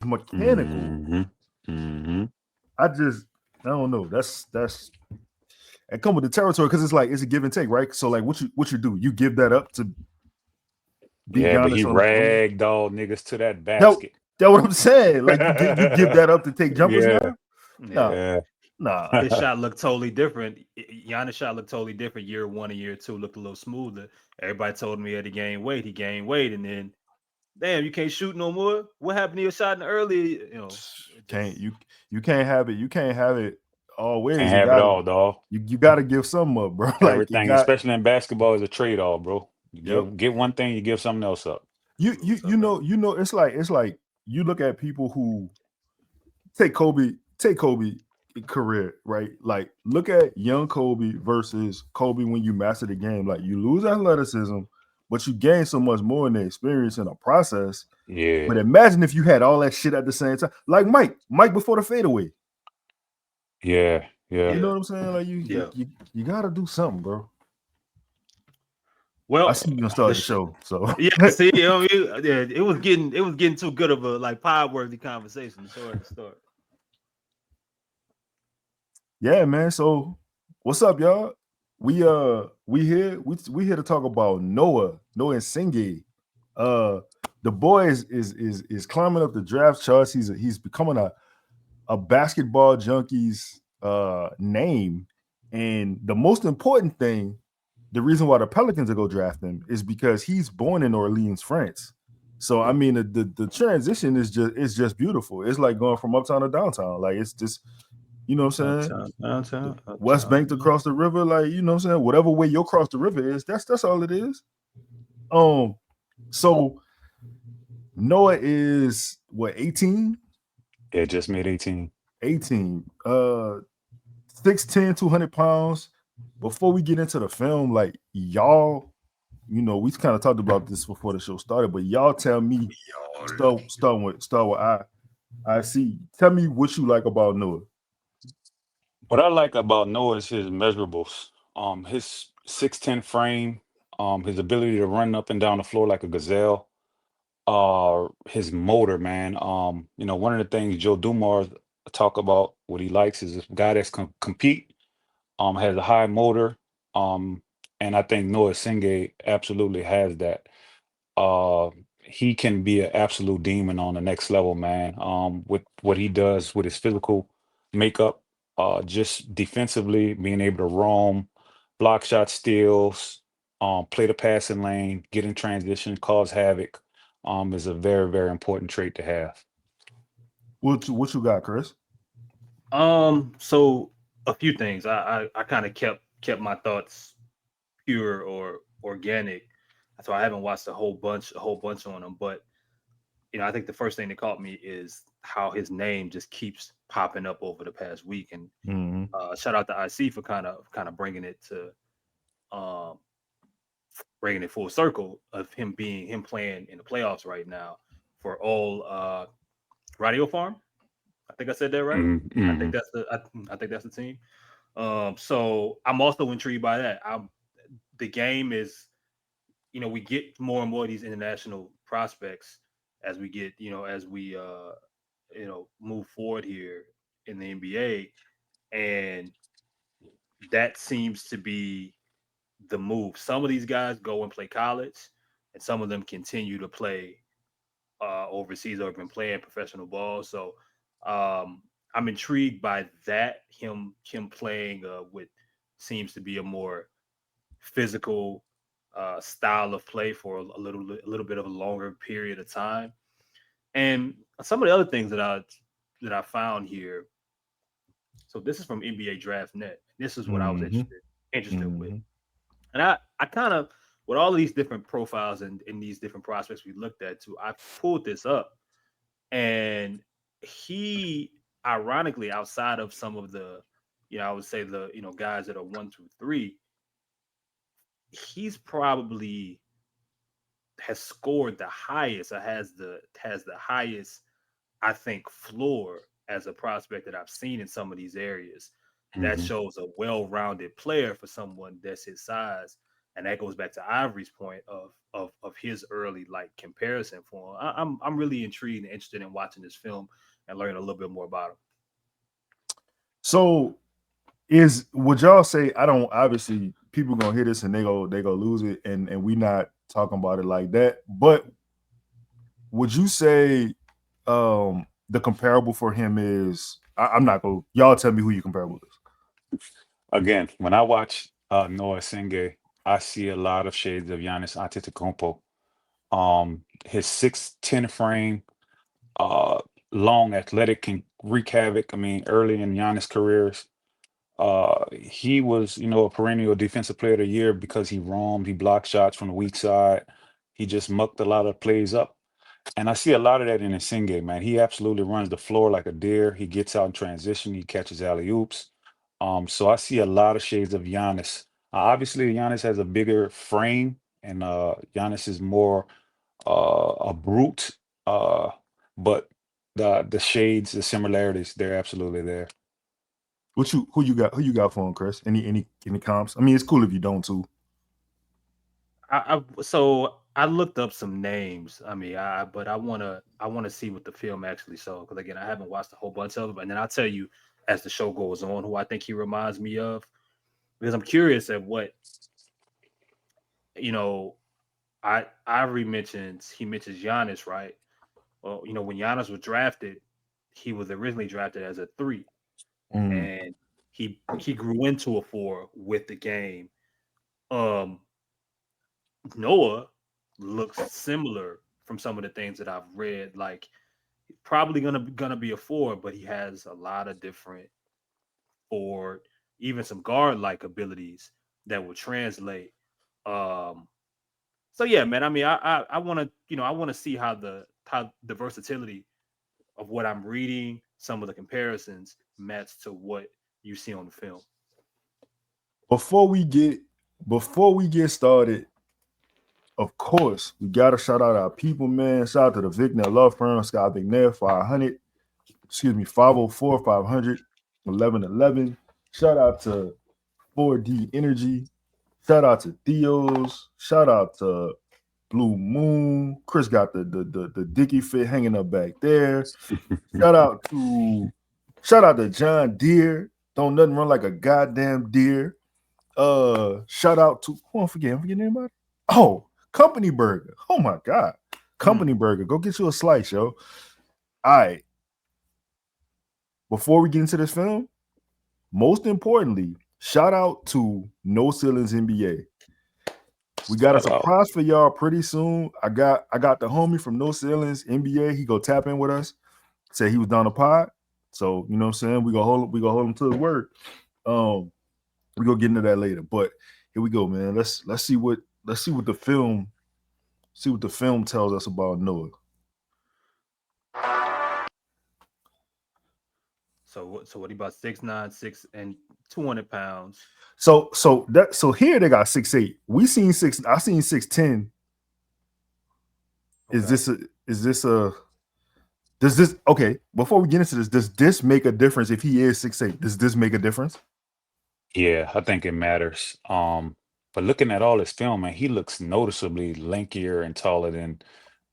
mechanical. I don't know. That's and come with the territory because it's like it's a give and take, right? So like what you do? You give that up to beat Yeah, but he Giannis on the ragdolled niggas to that that basket. that what I'm saying. Like you give that up to take jumpers Yeah, now? Yeah. Nah, yeah. nah. His shot looked totally different. Giannis' shot looked totally different. Year one and year two looked a little smoother. Everybody told him he had to gain weight. He gained weight, and then damn, you can't shoot no more. What happened to your shot in the early? It Can't just you can't have it. You can't have it Can't always. have it all, dog. You gotta give some up, bro. Like you Everything, got especially in basketball, is a trade-off, bro. You yep. get one thing, you give something else up. You know it's like you look at people who take Kobe career, right? Like look at young Kobe versus Kobe when you master the game. Like you lose athleticism, but you gain so much more in the experience in the process. Yeah, But imagine if you had all that shit at the same time. Like Mike before the fadeaway. yeah, yeah. You know yeah, what I'm saying? Like yeah. you gotta do something, bro. I Well, see you gonna the start the sh- show. So yeah, see, yeah, it was getting too good of a like pod worthy conversation. So at the start. yeah, man. So what's up, y'all? We here to talk about Noa Essengue. Uh the boy is climbing up the draft charts. He's becoming a basketball junkie's name. And the most important thing, the reason why the Pelicans are go draft him is because he's born in Orleans, France. So I mean the transition is just beautiful. It's like going from uptown to downtown. Like it's just you know what I'm saying? Uptown, The downtown, West uptown. Bank to cross the river, like you know what I'm saying? Whatever way you cross the river is, that's all it is. Um, so Noah is what 18? Yeah, just made 18. 18. 6'10, 200 pounds. Before we get into the film, like y'all, we kind of talked about this before the show started, but y'all tell me, start with I see. Tell me what you like about Noah. What I like about Noah is his measurables. His 6'10" frame, his ability to run up and down the floor like a gazelle. His motor, man. One of the things Joe Dumars talk about what he likes is a guy that's compete, has a high motor. Um, and I think Noah Singh absolutely has that. Uh, he can be an absolute demon on the next level, man. With what he does with his physical makeup, just defensively being able to roam, block shot steals, play the passing lane, get in transition, cause havoc, is a very, very important trait to have. What you got, Chris? So a few things. I kind of kept my thoughts pure or organic. So I haven't watched a whole bunch on him, but I think the first thing that caught me is how his name just keeps popping up over the past week. And Mm-hmm. shout out to IC for kind of um, bringing it full circle of him playing in the playoffs right now for all Radio Farm. I think I said that right. I think Mm-hmm. I think that's the team. So I'm also intrigued by that. The game is, we get more and more of these international prospects as we get, as we move forward here in the NBA, and that seems to be the move. Some of these guys go and play college, and some of them continue to play overseas or have been playing professional ball. So I'm intrigued by that. Him playing with seems to be a more physical style of play for a little bit of a longer period of time. And some of the other things that I found here. So this is from NBA Draft Net. This is what I was Mm-hmm. interested with. Mm-hmm. And I kind of, with all of these different profiles and in these different prospects we looked at too, I pulled this up, and he, ironically, outside of some of the, I would say the guys that are 1 through 3, he's probably has scored the highest, or has the highest, I think, floor as a prospect that I've seen in some of these areas. That Mm-hmm. shows a well-rounded player for someone that's his size and that goes back to Ivory's point of his early like comparison for him. I'm really intrigued and interested in watching this film and learning a little bit more about him. So would y'all say, I don't, obviously people gonna hear this and they go lose it, and we not talking about it like that, but would you say the comparable for him is, I'm not gonna, y'all tell me who your comparable is. Again, when I watch Noa Essengue, I see a lot of shades of Giannis Antetokounmpo. His 6'10" frame, uh, long, athletic, can wreak havoc. I mean, early in Giannis' careers, he was, a perennial defensive player of the year because he roamed, he blocked shots from the weak side. He just mucked a lot of plays up. And I see a lot of that in Singh, man. He absolutely runs the floor like a deer. He gets out in transition. He catches alley oops. So I see a lot of shades of Giannis. Obviously, Giannis has a bigger frame, and Giannis is more a brute. But the shades, the similarities, they're absolutely there. Who you got for him, Chris? Any comps? I mean, it's cool if you don't too. So I looked up some names. I mean, but I wanna see what the film actually saw, because again, I haven't watched a whole bunch of them, and then I'll tell you as the show goes on who I think he reminds me of, because I'm curious at what you know. Ivory mentions Giannis, right? Well, when Giannis was drafted, he was originally drafted as a three, Mm. and he grew into a four with the game. Um, Noah looks similar from some of the things that I've read. Like probably gonna be a four, but he has a lot of different forward, even some guard like abilities that will translate. Um, so yeah, man. I mean, I want to I want to see how the versatility of what I'm reading, some of the comparisons match to what you see on the film. Before we get started, of course, we gotta shout out our people, man. Shout out to the Vignette Law Firm, Scott Vignette, 500, 504 500 1111. Shout out to 4D Energy. Shout out to Theo's. Shout out to Blue Moon. Chris got the Dicky fit hanging up back there. Shout out to John Deere. Don't nothing run like a goddamn deer. Shout out to, I'm forgetting anybody. Oh, Company Burger. Oh my god. Company Burger. Go get you a slice, yo. All right. Before we get into this film, most importantly, shout out to No Ceilings NBA. We got a Shout out. surprise for y'all pretty soon. I got the homie from No Ceilings NBA. He go tap in with us. Say he was down the pod. So you know what I'm saying? We gonna hold him to his word. We gonna get into that later. But here we go, man. Let's see what the film tells us about Noah. So what he about 6'9", 6 and 200 pounds. So here they got 6'8". We seen 6. I seen 6'10". Okay. Is this a does this, okay, before we get into this, does this make a difference if he is 6'8"? Does this make a difference? Yeah, I think it matters. But looking at all his film, man, he looks noticeably lankier and taller than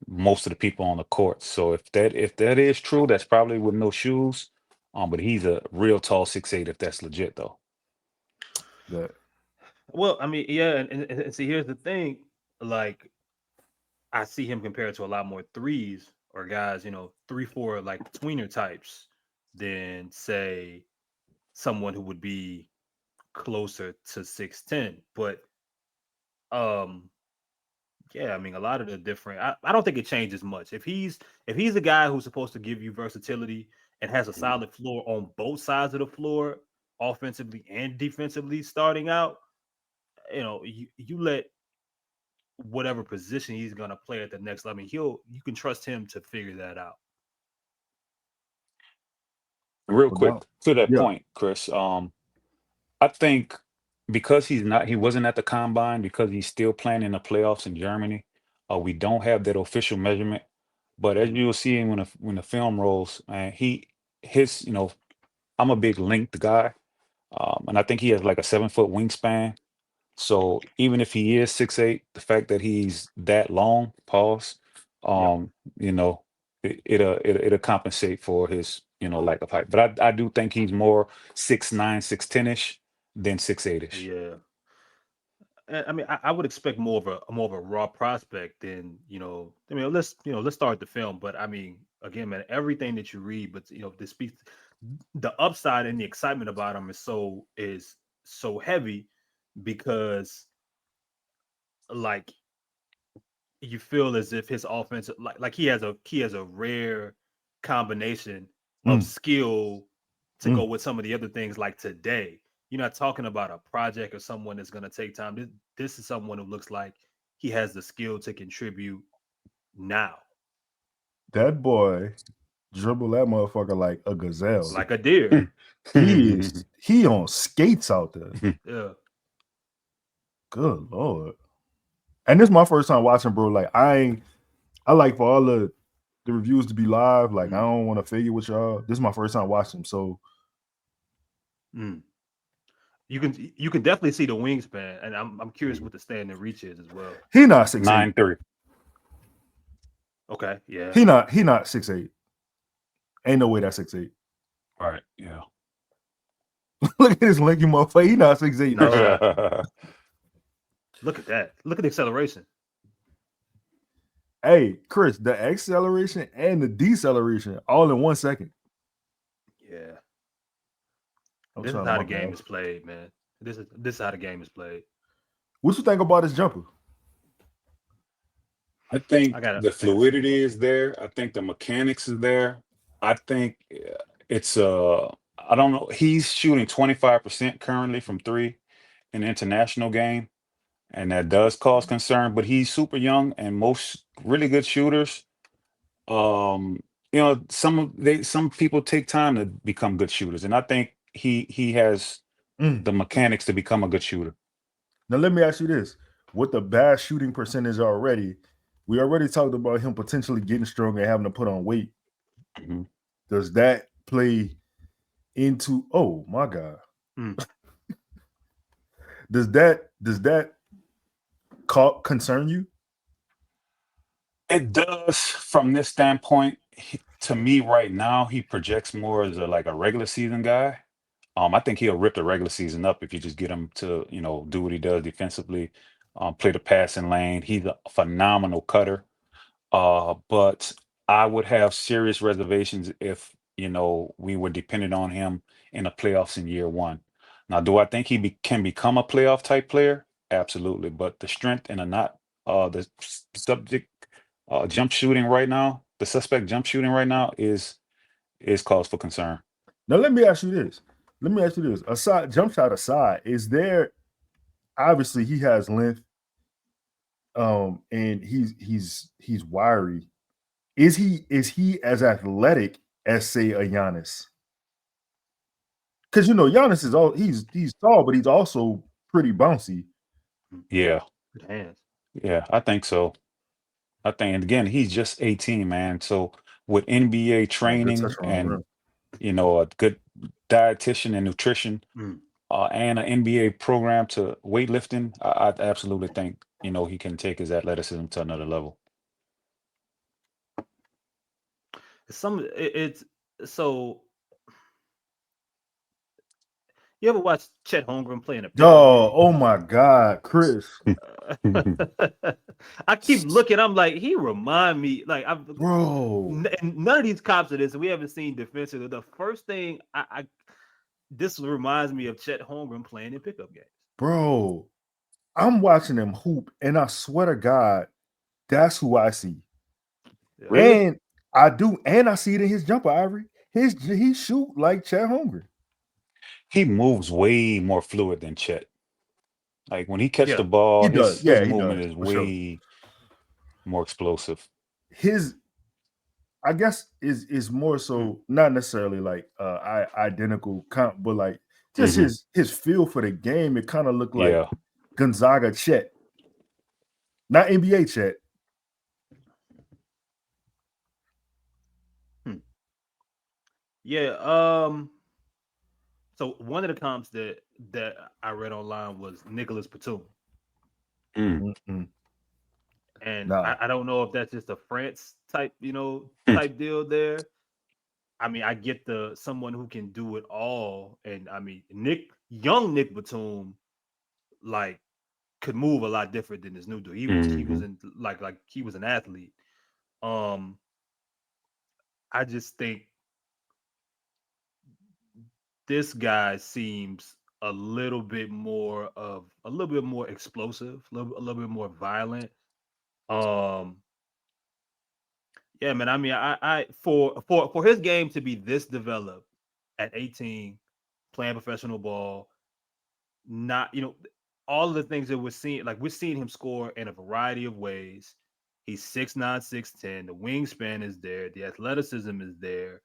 most of the people on the court. So if that is true, that's probably with no shoes. But he's a real tall 6'8", if that's legit though. That Well, I mean, yeah, and see, here's the thing. Like, I see him compared to a lot more threes or guys, 3, 4, like tweener types than say someone who would be closer to 6'10". But um, yeah, I mean, a lot of the different. I don't think it changes much. If he's a guy who's supposed to give you versatility and has a solid floor on both sides of the floor, offensively and defensively, starting out, you let whatever position he's gonna play at the next level. I mean, you can trust him to figure that out. Real quick about to that yeah. point, Chris. I think because he wasn't at the combine, because he's still playing in the playoffs in Germany. We don't have that official measurement, but as you'll see when the film rolls, his I'm a big length guy, and I think he has like a 7 foot wingspan. So even if he is 6'8", the fact that he's that long, pause, Yep. you know, it'll compensate for his, lack of height. But I do think he's more 6'9", 6'10" ish than 6'8" ish. Yeah. I mean, I would expect more of a raw prospect than I mean, let's start the film. But I mean, again, man, everything that you read, but this speaks the upside and the excitement about him is so heavy because like you feel as if his offense like he has a rare combination of Mm, skill to go mm. with some of the other things like today. You're not talking about a project or someone that's going to take time. This is someone who looks like he has the skill to contribute now, That boy dribble that motherfucker like a gazelle. like a deer. He on skates out there. Yeah. Good lord. And this is my first time watching, bro. Like I like for all the reviews to be live. Like I don't want to figure with y'all. This is my first time watching, so You can definitely see the wingspan, and I'm curious what the standing reach is as well. he not 6'8". 9'3". Okay, yeah. He not 6'8". Ain't no way that's 6'8". All right, yeah. Look at this lanky motherfucker. He not 6'8". No dog. shot. Look at that. Look at the acceleration. Hey, Chris, the acceleration and the deceleration all in 1 second. Yeah. I'm This is trying how to the game is played, man. This is how the game is played. What you think about his jumper? I think I gotta the see more. fluidity is there. I think the mechanics is there. I think it's I don't know. He's shooting 25% currently from three in the international game, and that does cause concern. But he's super young, and most really good shooters, some people take time to become good shooters, and I think he has the mechanics to become a good shooter. Now let me ask you this: with the bad shooting percentage already, we already talked about him potentially getting stronger and having to put on weight. Mhm. Does that play into? Oh my god! Does that concern you? It does from this standpoint. To me, right now, he projects more as like a regular season guy. I think he'll rip the regular season up if you just get him to, do what he does defensively, play the passing lane. He's a phenomenal cutter. But I would have serious reservations if, we were dependent on him in the playoffs in year one. Now, do I think he can become a playoff type player? Absolutely. But the strength and the subject jump shooting right now, the suspect jump shooting right now is cause for concern. Now let me ask you this. Aside jump shot aside, is there obviously he has length, and he's wiry. Is he as athletic as say a Giannis? Because Giannis is all he's tall, but he's also pretty bouncy. Yeah. Good hands. Yeah, I think so. And again, he's just 18, man. So with NBA Good touch training on the rim. and a good dietitian and nutrition, Mm. and an NBA program to weightlifting, I absolutely think he can take his athleticism to another level. It's so. You ever watch Chet Holmgren playing a pickup game? Oh my God, Chris, I keep looking. I'm like, he remind me like bro. and none of these cops are this, and we haven't seen defensively. The first thing this reminds me of Chet Holmgren playing in pickup games. Bro, I'm watching him hoop, and I swear to God, that's who I see. Really? And I do, and I see it in his jumper, Ivory. He shoot like Chet Holmgren. He moves way more fluid than Chet. Like when he catch the Yeah, ball, He does. his Yeah, he movement does is for sure. way more explosive. His, I guess, is more so not necessarily like identical comp, but like just Mhm. his feel for the game. It kind of looked like Yeah. Gonzaga Chet, not NBA Chet. yeah. So one of the comps that I read online was Nicholas Batum, Mm. Mm-mm. and Nah. I don't know if that's just a France type, Hmm. type deal there. I mean, I get the someone who can do it all, and I mean, young Nick Batum, like could move a lot different than this new dude. He was Hmm. in like he was an athlete. Um, I just think this guy seems a little bit more explosive, a little bit more violent. Um, yeah, man. I mean, I for his game to be this developed at 18, playing professional ball, not all of the things that we're seeing him score in a variety of ways. He's 6'9", 6'10". The wingspan is there. The athleticism is there.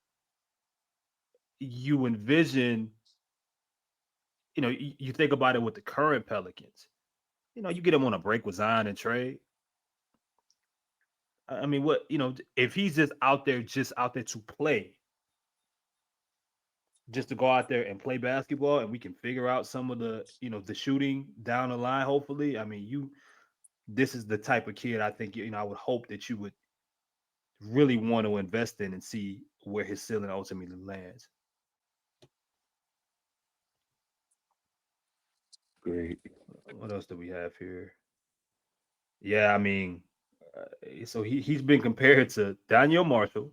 You envision, you think about it with the current Pelicans. You get him on a break with Zion and trade. I mean, if he's just out there to play, just to go out there and play basketball, and we can figure out some of the shooting down the line. Hopefully, I mean, this is the type of kid I think I would hope that you would really want to invest in and see where his ceiling ultimately lands. Great. What else do we have here? Yeah, I mean, so he's been compared to Daniel Marshall,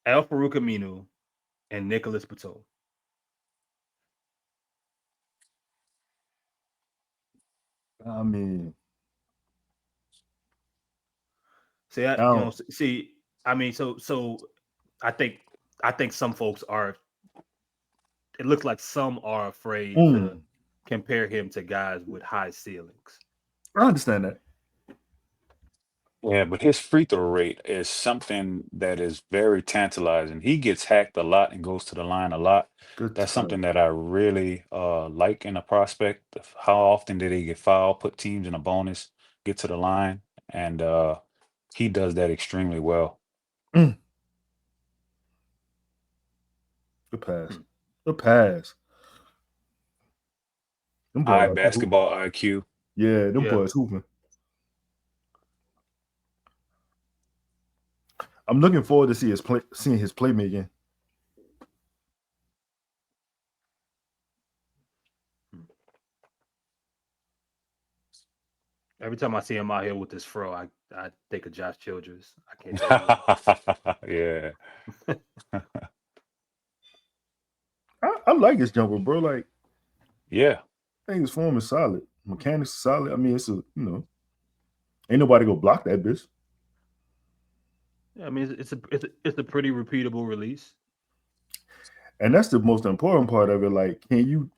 Al Farouk Aminu, and Nicholas Batum. I mean, See, I don't. I mean, so I think I think some folks are. It looks like some are afraid to Mm, compare him to guys with high ceilings. I understand that. Yeah, but his free throw rate is something that is very tantalizing. He gets hacked a lot and goes to the line a lot. Good That's touch. something that I really like in a prospect. How often did he get fouled, put teams in a bonus, get to the line, and he does that extremely well. Mm, good pass. Hmm. Good pass. Them High boys out there hooping. basketball IQ. Yeah, them Yeah. boys hooping. I'm looking forward to seeing his playmaking. Hmm. Every time I see him out here with this fro, I think of Josh Childress. I can't tell you why. Yeah. I like his jumper, bro. Like, Yeah. I think his form is solid. Mechanics solid. I mean, it's ain't nobody go block that bitch. Yeah, I mean, it's a pretty repeatable release. And that's the most important part of it. Like, you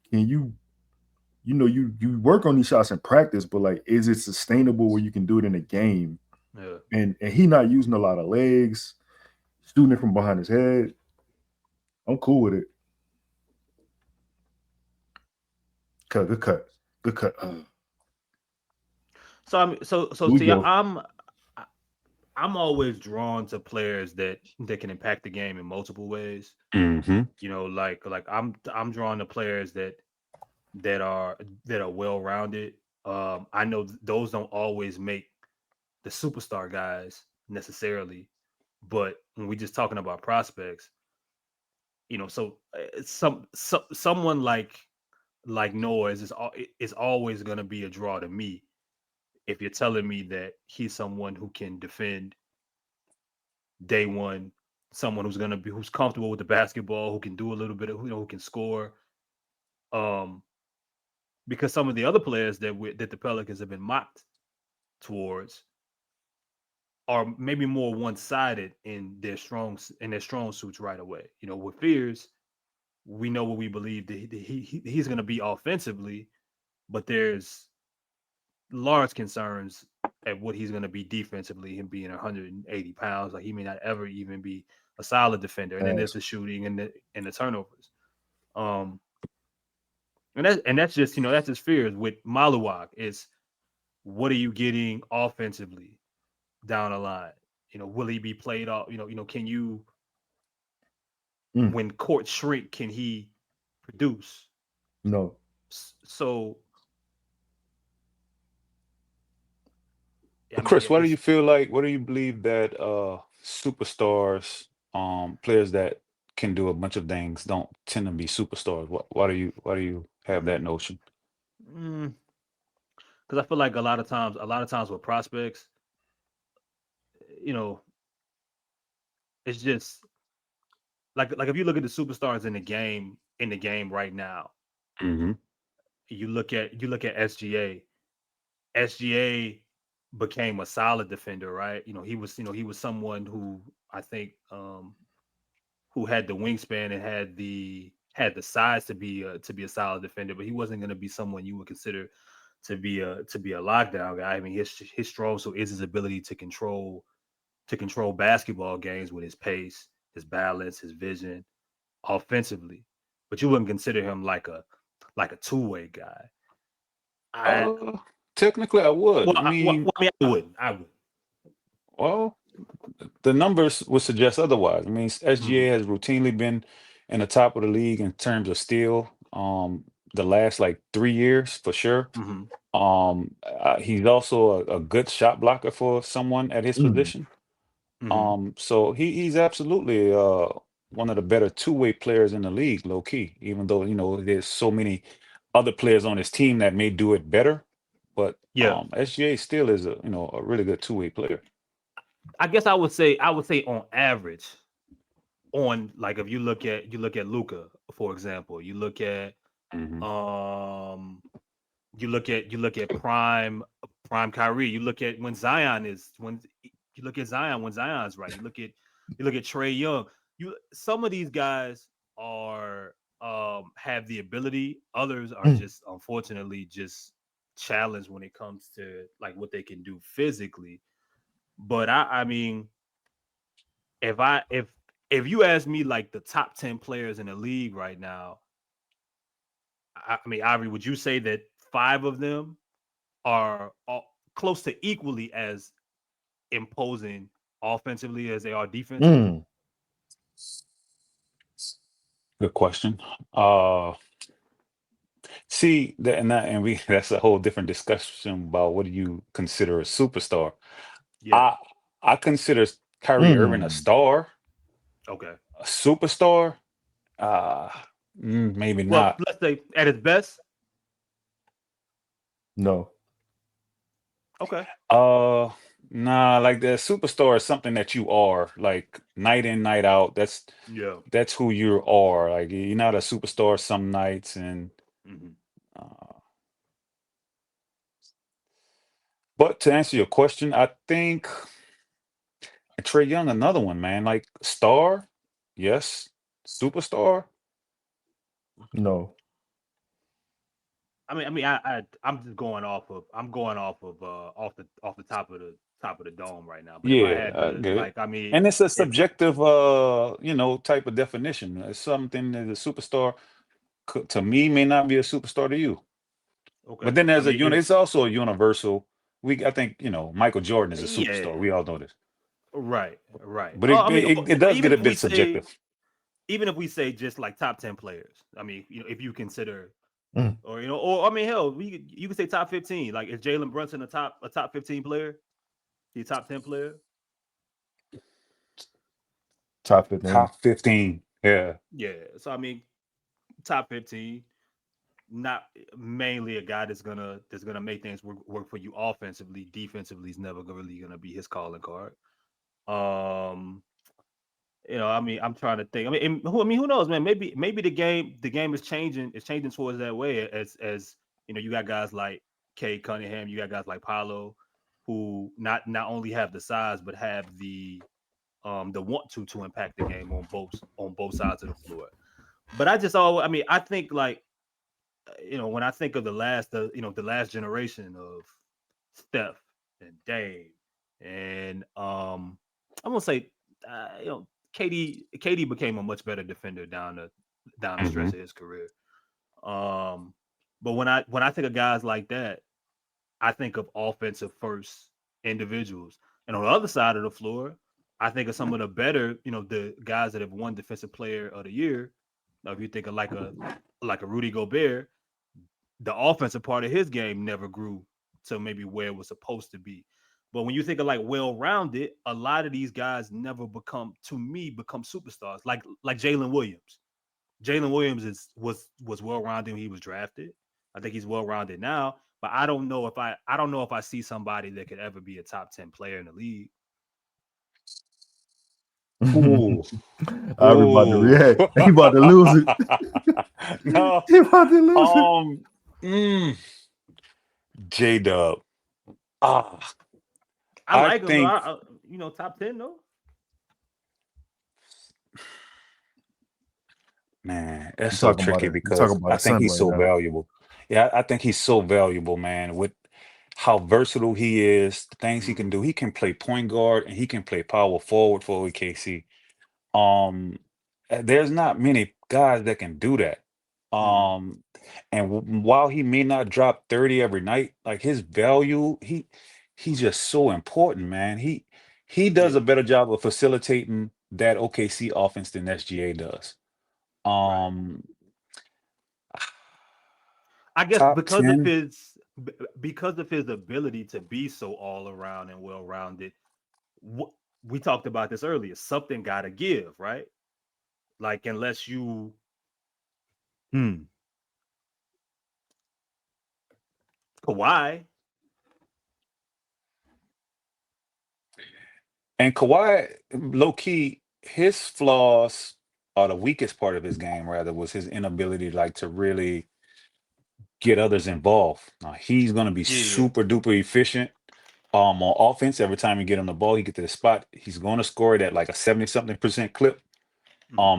work on these shots in practice, but like, is it sustainable where you can do it in a game? Yeah. And he not using a lot of legs, shooting it from behind his head. I'm cool with it. Cut, good cut, good cut. So Here we see, go. I'm always drawn to players that can impact the game in multiple ways. Hmm. Like I'm drawn to players that are well rounded. I know those don't always make the superstar guys necessarily, but when we just talking about prospects, so someone like Noah is always going to be a draw to me if you're telling me that he's someone who can defend day one, someone who's comfortable with the basketball, who can do a little bit of who can score. Um, because some of the other players that the Pelicans have been mocked towards are maybe more one sided in their strong suits right away. With Fears, we know what we believe that he's going to be offensively, but there's large concerns at what he's going to be defensively. Him being 180 pounds, like he may not ever even be a solid defender. And then there's Pass. the shooting and the turnovers. Um, and that's just that's his fears with Maluak is what are you getting offensively down the line? Will he be played off? Can you when courts shrink, can he produce? No. So, I But mean, Chris, why do you it's feel like? What do you believe that superstars, players that can do a bunch of things, don't tend to be superstars? Why do you have that notion? because I feel like a lot of times with prospects, you know, it's just like if you look at the superstars in the game right now, Hmm. you look at SGA. SGA became a solid defender, right? He was someone who I think who had the wingspan and had the size to be a solid defender, but he wasn't going to be someone you would consider to be a lockdown guy. I mean, his strong suit is his ability to control basketball games with his pace, his balance, his vision, offensively. But you wouldn't consider him like a two-way guy. I Uh, Technically, I would. well, I I, well, mean, well, I mean, I wouldn't. I would. well, the numbers would suggest otherwise. I mean, Mm-hmm. SGA has routinely been in the top of the league in terms of steal, the last like 3 years for sure. Mm-hmm. He's also a good shot blocker for someone at his Mm. position. Mm-hmm. So he's absolutely one of the better two-way players in the league, low key, even though, there's so many other players on his team that may do it better. But Yeah. SGA still is a really good two-way player. I guess I would say on average, on like if you look at Luca, for example, Hmm. um you look at prime Kyrie, you look at Zion when Zion's right. You look at Trey Young. Some of these guys are have the ability, others are Mm. just unfortunately just challenged when it comes to like what they can do physically. But I mean, if you ask me like the top 10 players in the league right now, I mean, Ivory, would you say that five of them are close to equally as imposing offensively as they are defensively? Mm. Good question. Uh, See that and we that's a whole different discussion about what do you consider a superstar. Yeah. I I consider Kyrie Irving a Mm. star, Okay. a superstar. Uh, Maybe Well, not. let's say at its best. No. Okay. Uh, nah, like the superstar is something that you are, like night in, night out. Yeah. That's who you are. Like you're not a superstar some nights, and Hmm. uh, but to answer your question, I think Trey Young, another one, man. Like star, yes. Superstar, No. I'm just going off the top of the dome right now. But if I yeah, had I to, get it. like, I mean, And it's a if subjective, type of definition. It's something that a superstar to me may not be a superstar to you. okay, But then I there's a mean, unit. It's also a universal. I think Michael Jordan is a yeah, superstar. We all know this. right, right. But I mean, it or does get even a if we bit say, subjective. even if we say just like top 10 players, I mean, if you consider, Mm. or I mean, hell, you can say top 15. Like, is Jalen Brunson a top 15 player? He a top 10 player? Top 15. Top 15. Yeah. Yeah. So I mean, top 15. Not mainly a guy that's gonna make things work for you offensively. Defensively is never really gonna be his calling card. Um, I mean, I'm trying to think. Who knows, man? Maybe the game is changing. It's changing towards that way. As you got guys like Kay Cunningham, you got guys like Paolo, who not only have the size but have the want to impact the game on both sides of the floor. But I think like when I think of the last generation of Steph and Dave and I'm gonna say KD became a much better defender down the Hmm. stretch of his career. Um, but when I think of guys like that, I think of offensive first individuals, and on the other side of the floor, I think of some of the better, the guys that have won Defensive Player of the Year. Now, if you think of like a Rudy Gobert, the offensive part of his game never grew to maybe where it was supposed to be. But when you think of like well-rounded, a lot of these guys never become superstars. Like Jalen Williams. Jalen Williams was well-rounded when he was drafted. I think he's well-rounded now, but I don't know if I see somebody that could ever be a top 10 player in the league. Ooh. I'm about to react. He about to lose it. No. He about to lose it. J-Dub. I like him, think, though. Top 10 though. Man, that's so tricky You because talking about I a think son he's right so now. valuable. Yeah, I think he's so valuable, man, with how versatile he is, the things he can do. He can play point guard and he can play power forward for OKC. There's not many guys that can do that. And while he may not drop 30 every night, like his value, he's just so important, man. He does Yeah. a better job of facilitating that OKC offense than SGA does. Right. Um, I guess Top because of 10. his ability to be so all around and well rounded, we talked about this earlier. Something got to give, right? Like unless you, Kawhi. And Kawhi, low key, his flaws, or the weakest part of his game, rather, was his inability to really get others involved. Now he's gonna be Yeah. super duper efficient on offense. Every time you get on the ball, he get to the spot, he's gonna score it at like a 70-something% clip.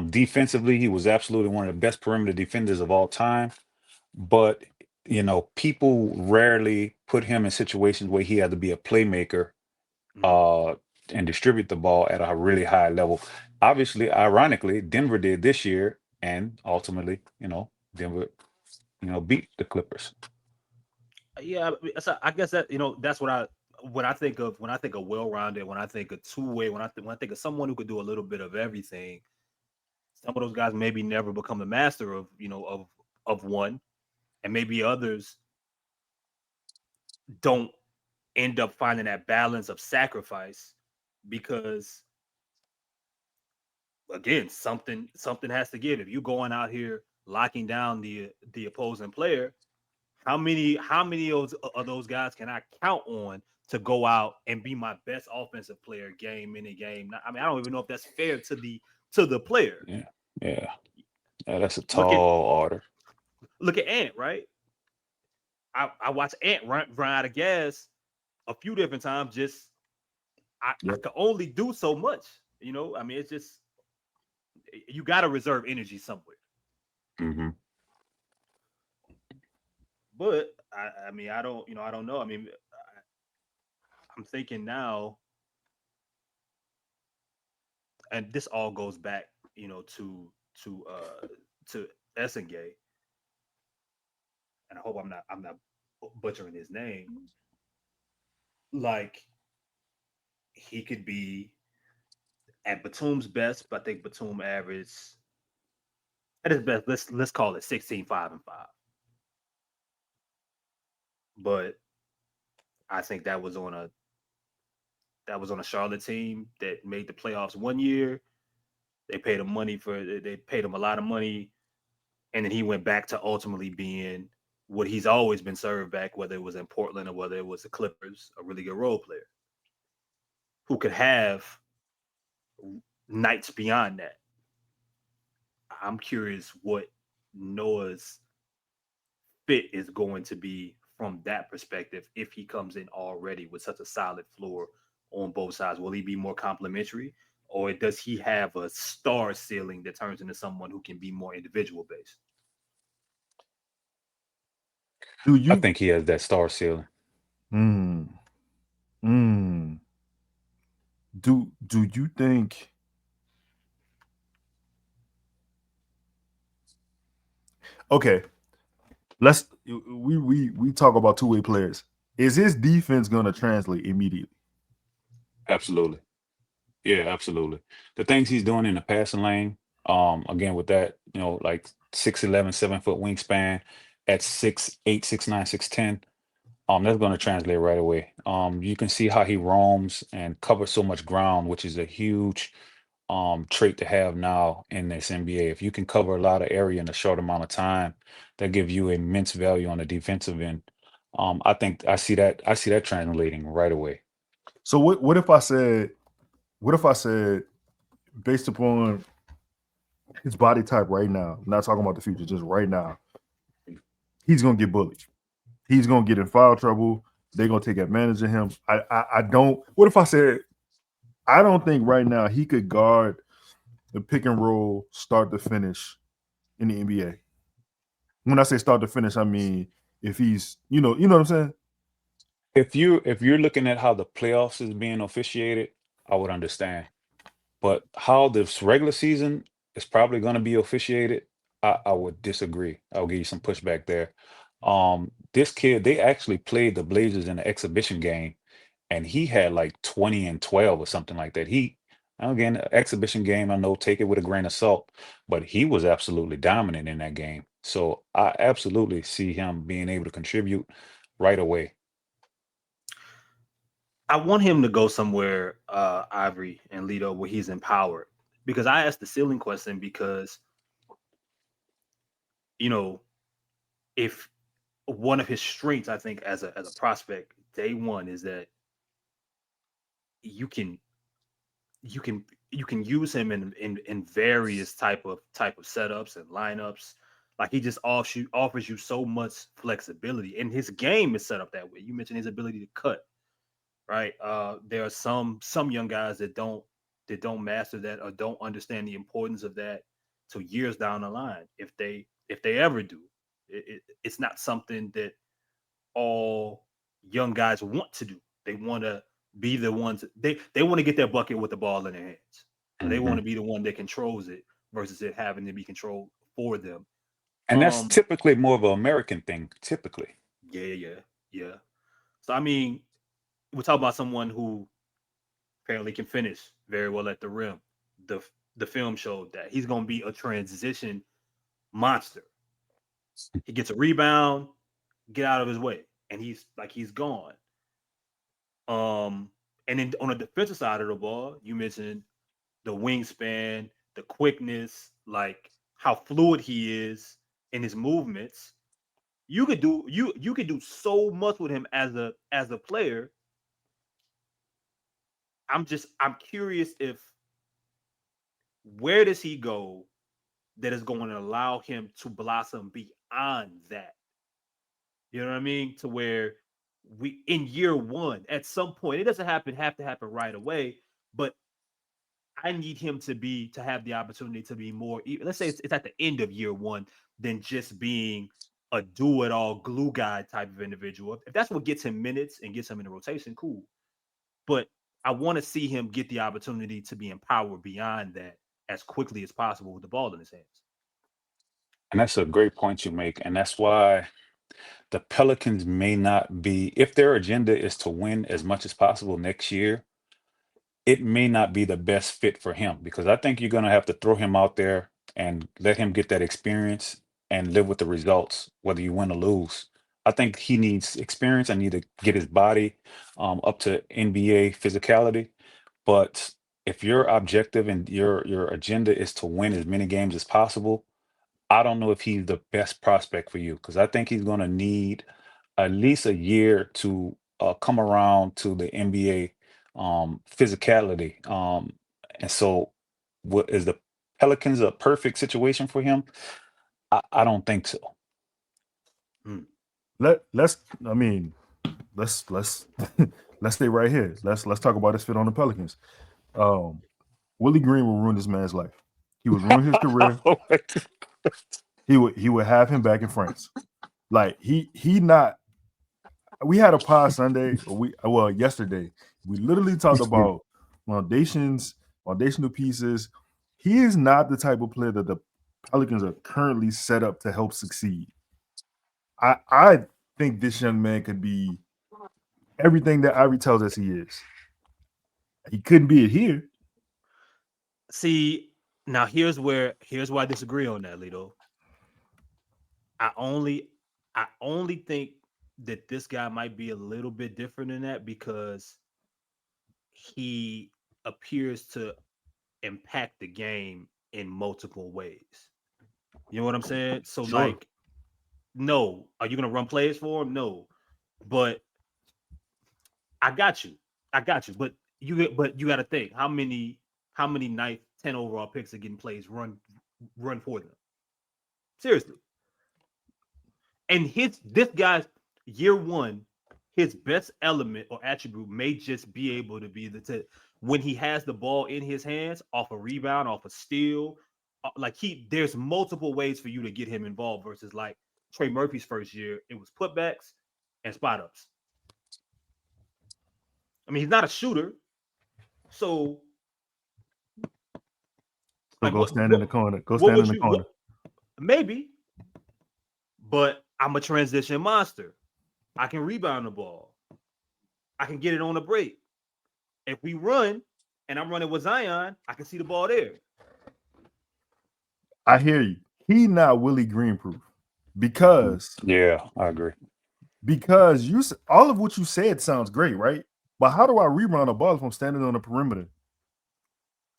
Defensively, he was absolutely one of the best perimeter defenders of all time. But people rarely put him in situations where he had to be a playmaker and distribute the ball at a really high level. Obviously, ironically, Denver did this year, and ultimately, Denver, beat the Clippers. Yeah, I guess that that's what when I think of well-rounded, when I think of two-way, when I think of someone who could do a little bit of everything. Some of those guys maybe never become the master of one, and maybe others don't end up finding that balance of sacrifice because again something has to give. If you're going out here locking down the opposing player, how many of those guys can I count on to go out and be my best offensive player game in a game? I mean, I don't even know if that's fair to the player. Yeah, that's a Look at tall order. Ant, right? I watched Ant run out of gas a few different times. Just I could only do so much. I mean, it's just you got to reserve energy somewhere. But I mean, I don't know. I mean, I'm thinking now, and this all goes back, to Essengue, and I hope I'm not butchering his name. Like he could be at Batum's best, but I think Batum averaged at his best. Let's call it 16, 5, and 5. But I think that was on a Charlotte team that made the playoffs one year. They paid him a lot of money, and then he went back to ultimately being what he's always been served back, whether it was in Portland or whether it was the Clippers, a really good role player who could have nights beyond that. I'm curious what Noah's fit is going to be from that perspective if he comes in already with such a solid floor on both sides. Will he be more complimentary, or does he have a star ceiling that turns into someone who can be more individual based? I think he has that star ceiling. Do you think? Okay, we talk about two-way players. Is his defense going to translate immediately? Absolutely. Yeah, absolutely. The things he's doing in the passing lane, again with that, like 6'11", 7 foot wingspan at 6'8", 6'9", 6'10", that's going to translate right away. You can see how he roams and covers so much ground, which is a huge trait to have now in this NBA. If you can cover a lot of area in a short amount of time, that give you immense value on the defensive end. I think I see that translating right away. So what if I said based upon his body type right now, not talking about the future, just right now, he's gonna get bullied. He's gonna get in foul trouble. They're gonna take advantage of him. I don't. What if I said I don't think right now he could guard the pick and roll start to finish in the NBA. When I say start to finish, I mean if he's what I'm saying. If you're looking at how the playoffs is being officiated, I would understand. But how this regular season is probably going to be officiated, I would disagree. I'll give you some pushback there. This kid, they actually played the Blazers in an exhibition game, and he had like 20 and 12 or something like that. Again, exhibition game, I know, take it with a grain of salt, but he was absolutely dominant in that game. So I absolutely see him being able to contribute right away. I want him to go somewhere, Ivory and Lito, where he's empowered. Because I asked the ceiling question because, you know, if one of his strengths, I think, as a prospect, day one, is that you can you can you can use him in various type of setups and lineups. Like he just offers you so much flexibility, and his game is set up that way. You mentioned his ability to cut, right? There are some young guys that don't master that or don't understand the importance of that till years down the line. If they ever do, it's not something that all young guys want to do. They want to be the ones they want to get their bucket with the ball in their hands. So they want Mhm. to be the one that controls it versus it having to be controlled for them. And that's Um, typically more of an American thing, typically. yeah, yeah, yeah. So I mean, we're talking about someone who apparently can finish very well at the rim. The the film showed that he's going to be a transition monster. He gets a rebound, get out of his way, and he's gone. Um, and then on the defensive side of the ball, you mentioned the wingspan, the quickness, like how fluid he is in his movements. You could do so much with him as a player. I'm curious if where does he go that is going to allow him to blossom beyond that. You know what I mean? To where we in year one, at some point, it doesn't have to happen right away, but I need him to have the opportunity to be more. Let's say it's at the end of year one than just being a do it all glue guy type of individual. If that's what gets him minutes and gets him in the rotation, cool. But I want to see him get the opportunity to be empowered beyond that as quickly as possible with the ball in his hands. And that's a great point you make. And that's why the Pelicans may not be, if their agenda is to win as much as possible next year, it may not be the best fit for him because I think you're going to have to throw him out there and let him get that experience and live with the results, whether you win or lose. I think he needs experience. I need to get his body up to NBA physicality. But if your objective and your agenda is to win as many games as possible, I don't know if he's the best prospect for you because I think he's going to need at least a year to come around to the NBA physicality. And so, what is the Pelicans a perfect situation for him? I don't think so. Hmm. Let's I mean let's let's stay right here. Let's talk about his fit on the Pelicans. Um, Willie Green will ruin this man's life. He would ruin his career. He would have him back in France. Like he not. We had a pod Sunday. Or yesterday. We literally talked about foundations, foundational pieces. He is not the type of player that the Pelicans are currently set up to help succeed. I think this young man could be everything that Ivory tells us he is. He couldn't be it here. See, now here's where I disagree on that, Lito. I only think that this guy might be a little bit different than that because he appears to impact the game in multiple ways. You know what I'm saying? So Sure. like, no, are you gonna run plays for him? No, but I got you. But you got to think how many ninth 10 overall picks are getting plays run for them. Seriously. And this guy's year one, his best element or attribute may just be able to be when he has the ball in his hands, off a rebound, off a steal. Like there's multiple ways for you to get him involved versus like Trey Murphy's first year, it was putbacks and spot ups. I mean, he's not a shooter, so So like go stand in the corner. Go what stand in would the you corner. maybe, but I'm a transition monster. I can rebound the ball. I can get it on a break. If we run and I'm running with Zion, I can see the ball there. I hear you. He not Willie Green proof because Yeah, I agree. all of what you said sounds great, right? But how do I rebound a ball if I'm standing on the perimeter?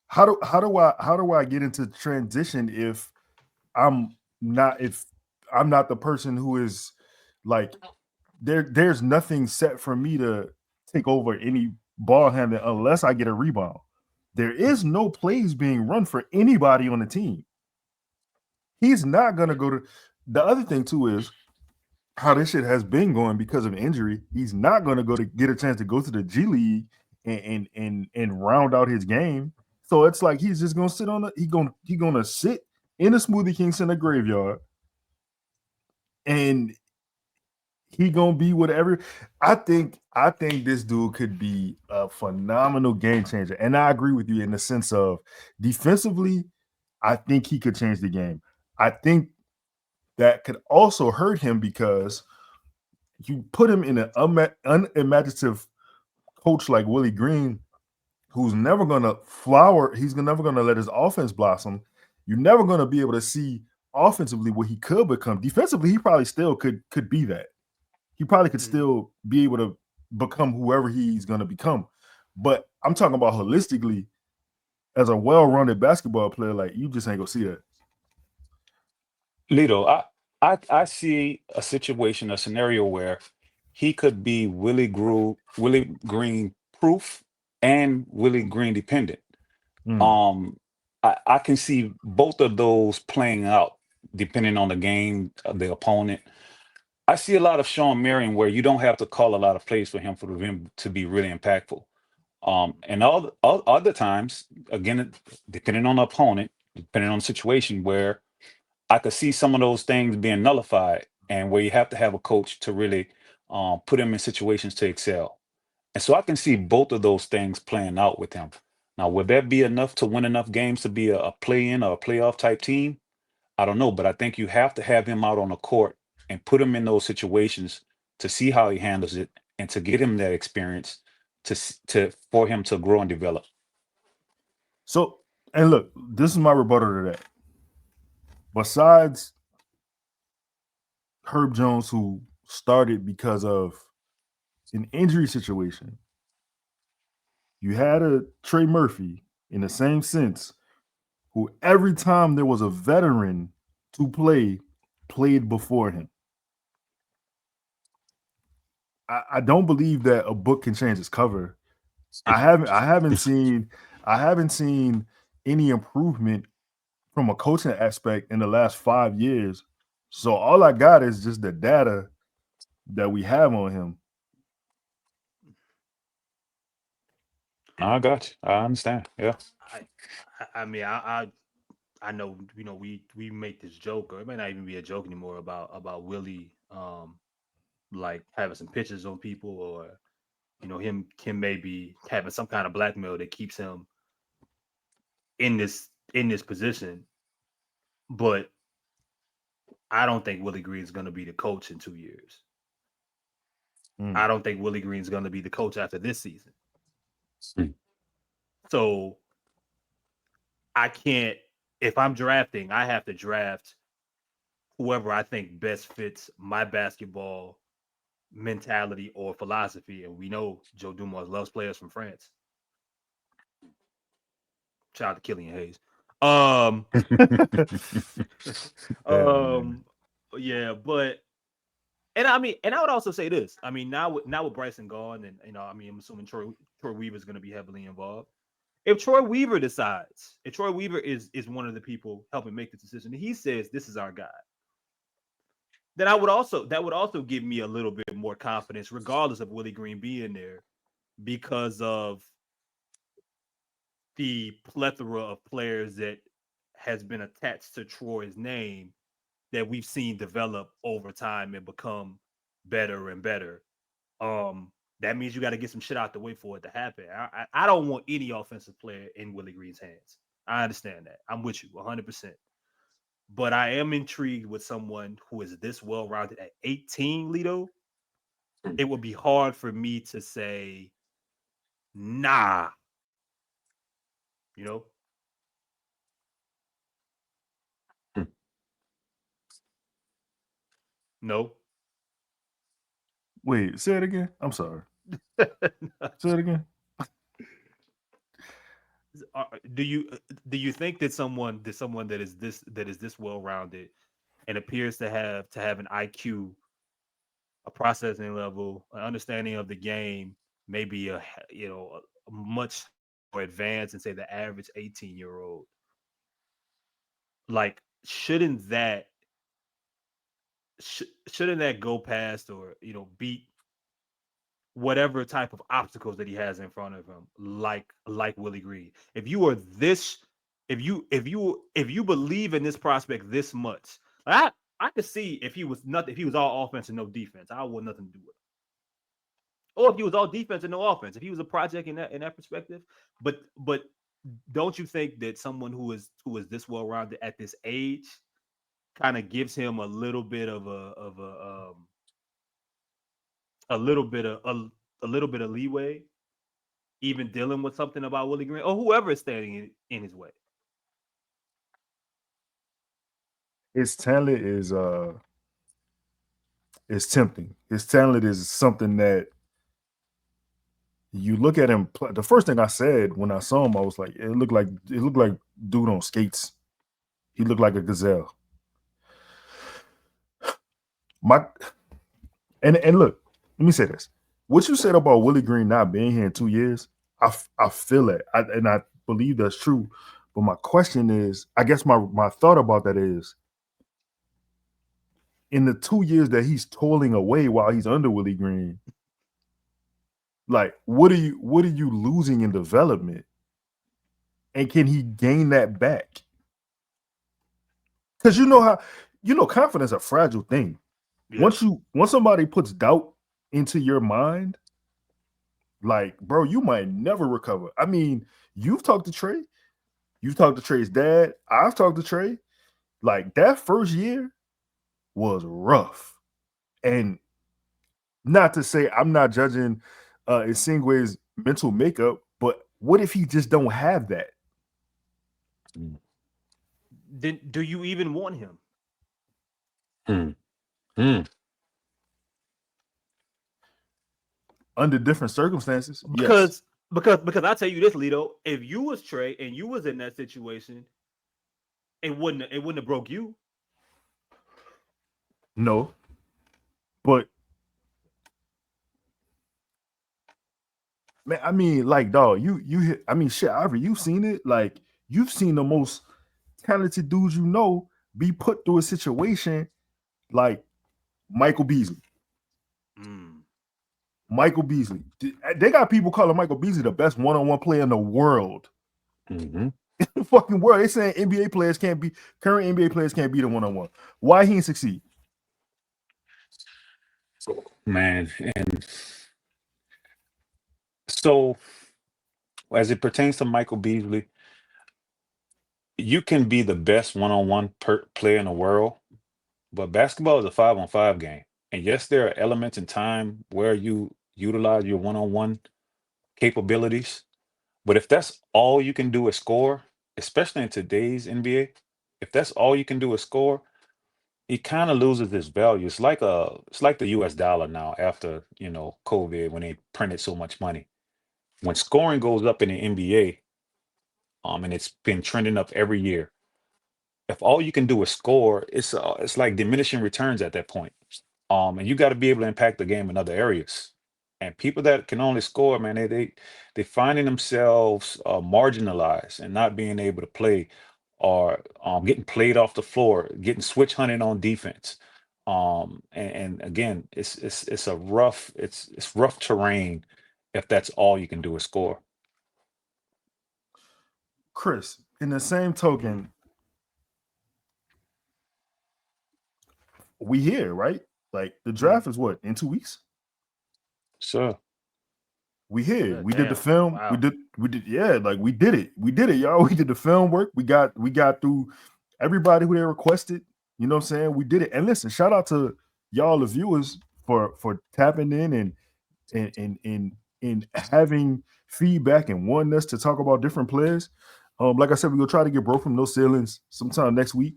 How do I get into transition if I'm not the person who is like there's nothing set for me to take over any ball handling unless I get a rebound. There is no plays being run for anybody on the team. He's not gonna go to the other thing too is how this shit has been going because of injury. He's not gonna go to get a chance to go to the G League and round out his game. So it's like he's just gonna sit on the he gonna sit in the Smoothie King Center graveyard and he gonna be whatever. I think this dude could be a phenomenal game changer. And I agree with you in the sense of defensively, I think he could change the game. I think that could also hurt him because you put him in an unimaginative coach like Willie Green, who's never gonna flower, he's never gonna let his offense blossom. You're never gonna be able to see offensively what he could become. Defensively, he probably still could be that. He probably could still be able to become whoever he's gonna become. But I'm talking about holistically as a well-rounded basketball player, like you just ain't gonna see that. Lito, I see a situation, a scenario where he could be Willie Green proof and Willie Green dependent. Mm. Um, I can see both of those playing out depending on the game, the opponent. I see a lot of Sean Marion where you don't have to call a lot of plays for him to be really impactful. And all other times, again, depending on the opponent, depending on the situation, where I could see some of those things being nullified, and where you have to have a coach to really put him in situations to excel. And so I can see both of those things playing out with him. Now, would that be enough to win enough games to be a play-in or a playoff type team? I don't know, but I think you have to have him out on the court and put him in those situations to see how he handles it and to get him that experience to for him to grow and develop. So, and look, this is my rebuttal to that. Besides Herb Jones, who started because of an injury situation, you had a Trey Murphy in the same sense, who every time there was a veteran to play, played before him. I don't believe that a book can change its cover. I haven't seen any improvement from a coaching aspect in the last 5 years. So all I got is just the data that we have on him. I got you. I understand. Yeah. I I mean I know we make this joke or it might not even be a joke anymore about Willie like having some pictures on people or him maybe having some kind of blackmail that keeps him in this position. But I don't think Willie Green is going to be the coach in 2 years. Mm. I don't think Willie Green is going to be the coach after this season. Mm. So I can't. If I'm drafting, I have to draft whoever I think best fits my basketball mentality or philosophy. And we know Joe Dumars loves players from France. Shout out to Killian Hayes. Yeah, but and I mean, and I would also say this. I mean, now with Bryson gone, and I mean, I'm assuming Troy Weaver is going to be heavily involved. If Troy Weaver decides, if Troy Weaver is one of the people helping make the decision, and he says this is our guy, then that would also give me a little bit more confidence, regardless of Willie Green being there, because of the plethora of players that has been attached to Troy's name that we've seen develop over time and become better and better. That means you got to get some shit out the way for it to happen. I don't want any offensive player in Willie Green's hands. I understand that. I'm with you 100%. But I am intrigued with someone who is this well-rounded at 18, Lito. It would be hard for me to say, nah. You know? No. Wait, say it again. I'm sorry. Say it again. Do you think that someone that is this well-rounded and appears to have an IQ, a processing level, an understanding of the game, maybe a much more advanced than say the average 18-year-old, like shouldn't that go past or beat whatever type of obstacles that he has in front of him, like Willie Green? If you are this, if you believe in this prospect this much, I could see if he was all offense and no defense, I would nothing to do with it. Or if he was all defense and no offense, if he was a project in that perspective. But don't you think that someone who is this well rounded at this age kind of gives him a little bit of a little bit of leeway, even dealing with something about Willie Green or whoever is standing in his way? His talent is tempting. His talent is something that you look at him. The first thing I said when I saw him, I was like, it looked like dude on skates. He looked like a gazelle. And look, let me say this. What you said about Willie Green not being here in 2 years, I feel it. And I believe that's true. But my question is, I guess my thought about that is, in the 2 years that he's toiling away while he's under Willie Green, like what are you losing in development? And can he gain that back? Because confidence is a fragile thing. Yeah. Once somebody puts doubt into your mind, like, bro, you might never recover. I mean, you've talked to Trey. You've talked to Trey's dad. I've talked to Trey. Like, that first year was rough. And not to say I'm not judging Essengue's mental makeup, but what if he just don't have that? Then do you even want him? Under different circumstances, because I tell you this, Lito, if you was Trey and you was in that situation, it wouldn't have broke you. No, but man, I mean, like, dog, I mean, shit, Ivory, you've seen it. Like, you've seen the most talented dudes be put through a situation like Michael Beasley. Michael Beasley. They got people calling Michael Beasley the best one-on-one player in the world. In the fucking world. They saying current NBA players can't beat him one-on-one. Why he didn't succeed? Man, and so as it pertains to Michael Beasley, you can be the best one-on-one player in the world, but basketball is a 5-on-5 game. And yes, there are elements in time where you utilize your one-on-one capabilities. But if that's all you can do is score, especially in today's NBA, if that's all you can do is score, it kind of loses its value. It's like the US dollar now after, COVID when they printed so much money. When scoring goes up in the NBA, and it's been trending up every year, if all you can do is score, it's like diminishing returns at that point. And you got to be able to impact the game in other areas. And people that can only score, man, they finding themselves marginalized and not being able to play, or getting played off the floor, getting switch hunted on defense. And again, it's a rough it's rough terrain if that's all you can do is score. Chris, in the same token, we here, right? Like the draft is what, in 2 weeks? So We here. Yeah, We did the damn. film. Wow. We did, yeah, like we did it. We did it, y'all. We did the film work. We got through everybody who they requested. You know what I'm saying? We did it. And listen, shout out to y'all, the viewers, for tapping in and having feedback and wanting us to talk about different players. Like I said, we're gonna try to get Bro from No Ceilings sometime next week.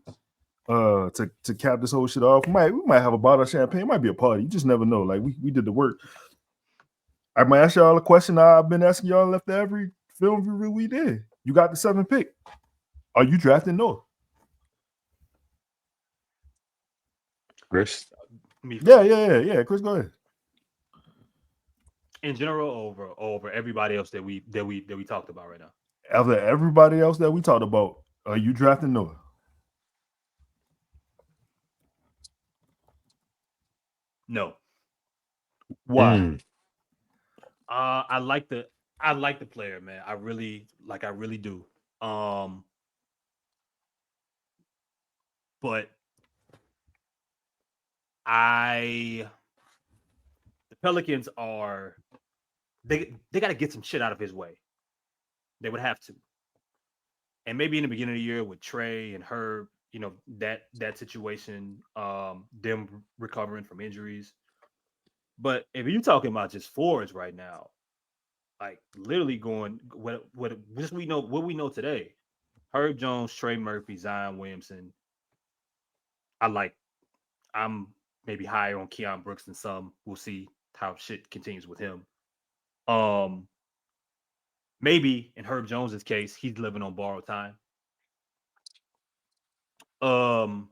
To cap this whole shit off. We might have a bottle of champagne. It might be a party. You just never know. Like we did the work. I might ask y'all a question I've been asking y'all after every film review we did. You got the 7th pick. Are you drafting Noah? Chris, Me Yeah. Chris, go ahead. in general, over everybody else that we talked about right now. After everybody else that we talked about, are you drafting Noah? No. Why? I like the player, man. I really do. But the Pelicans are they got to get some shit out of his way. They would have to. And maybe in the beginning of the year with Trey and Herb, that situation, them recovering from injuries. But if you're talking about just forwards right now, like literally going what we know today, Herb Jones, Trey Murphy, Zion Williamson. I'm maybe higher on Keon Brooks than some. We'll see how shit continues with him. Maybe in Herb Jones's case, he's living on borrowed time. But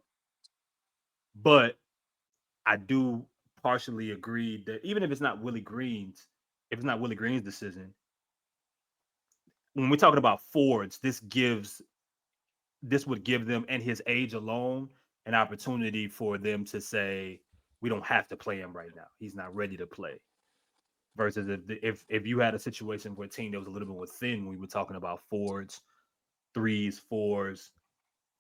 I do partially agree that even if it's not Willie Green's decision, when we're talking about forwards, this would give them, and his age alone, an opportunity for them to say, we don't have to play him right now. He's not ready to play. Versus if you had a situation where a team that was a little bit more thin, we were talking about forwards, threes, fours.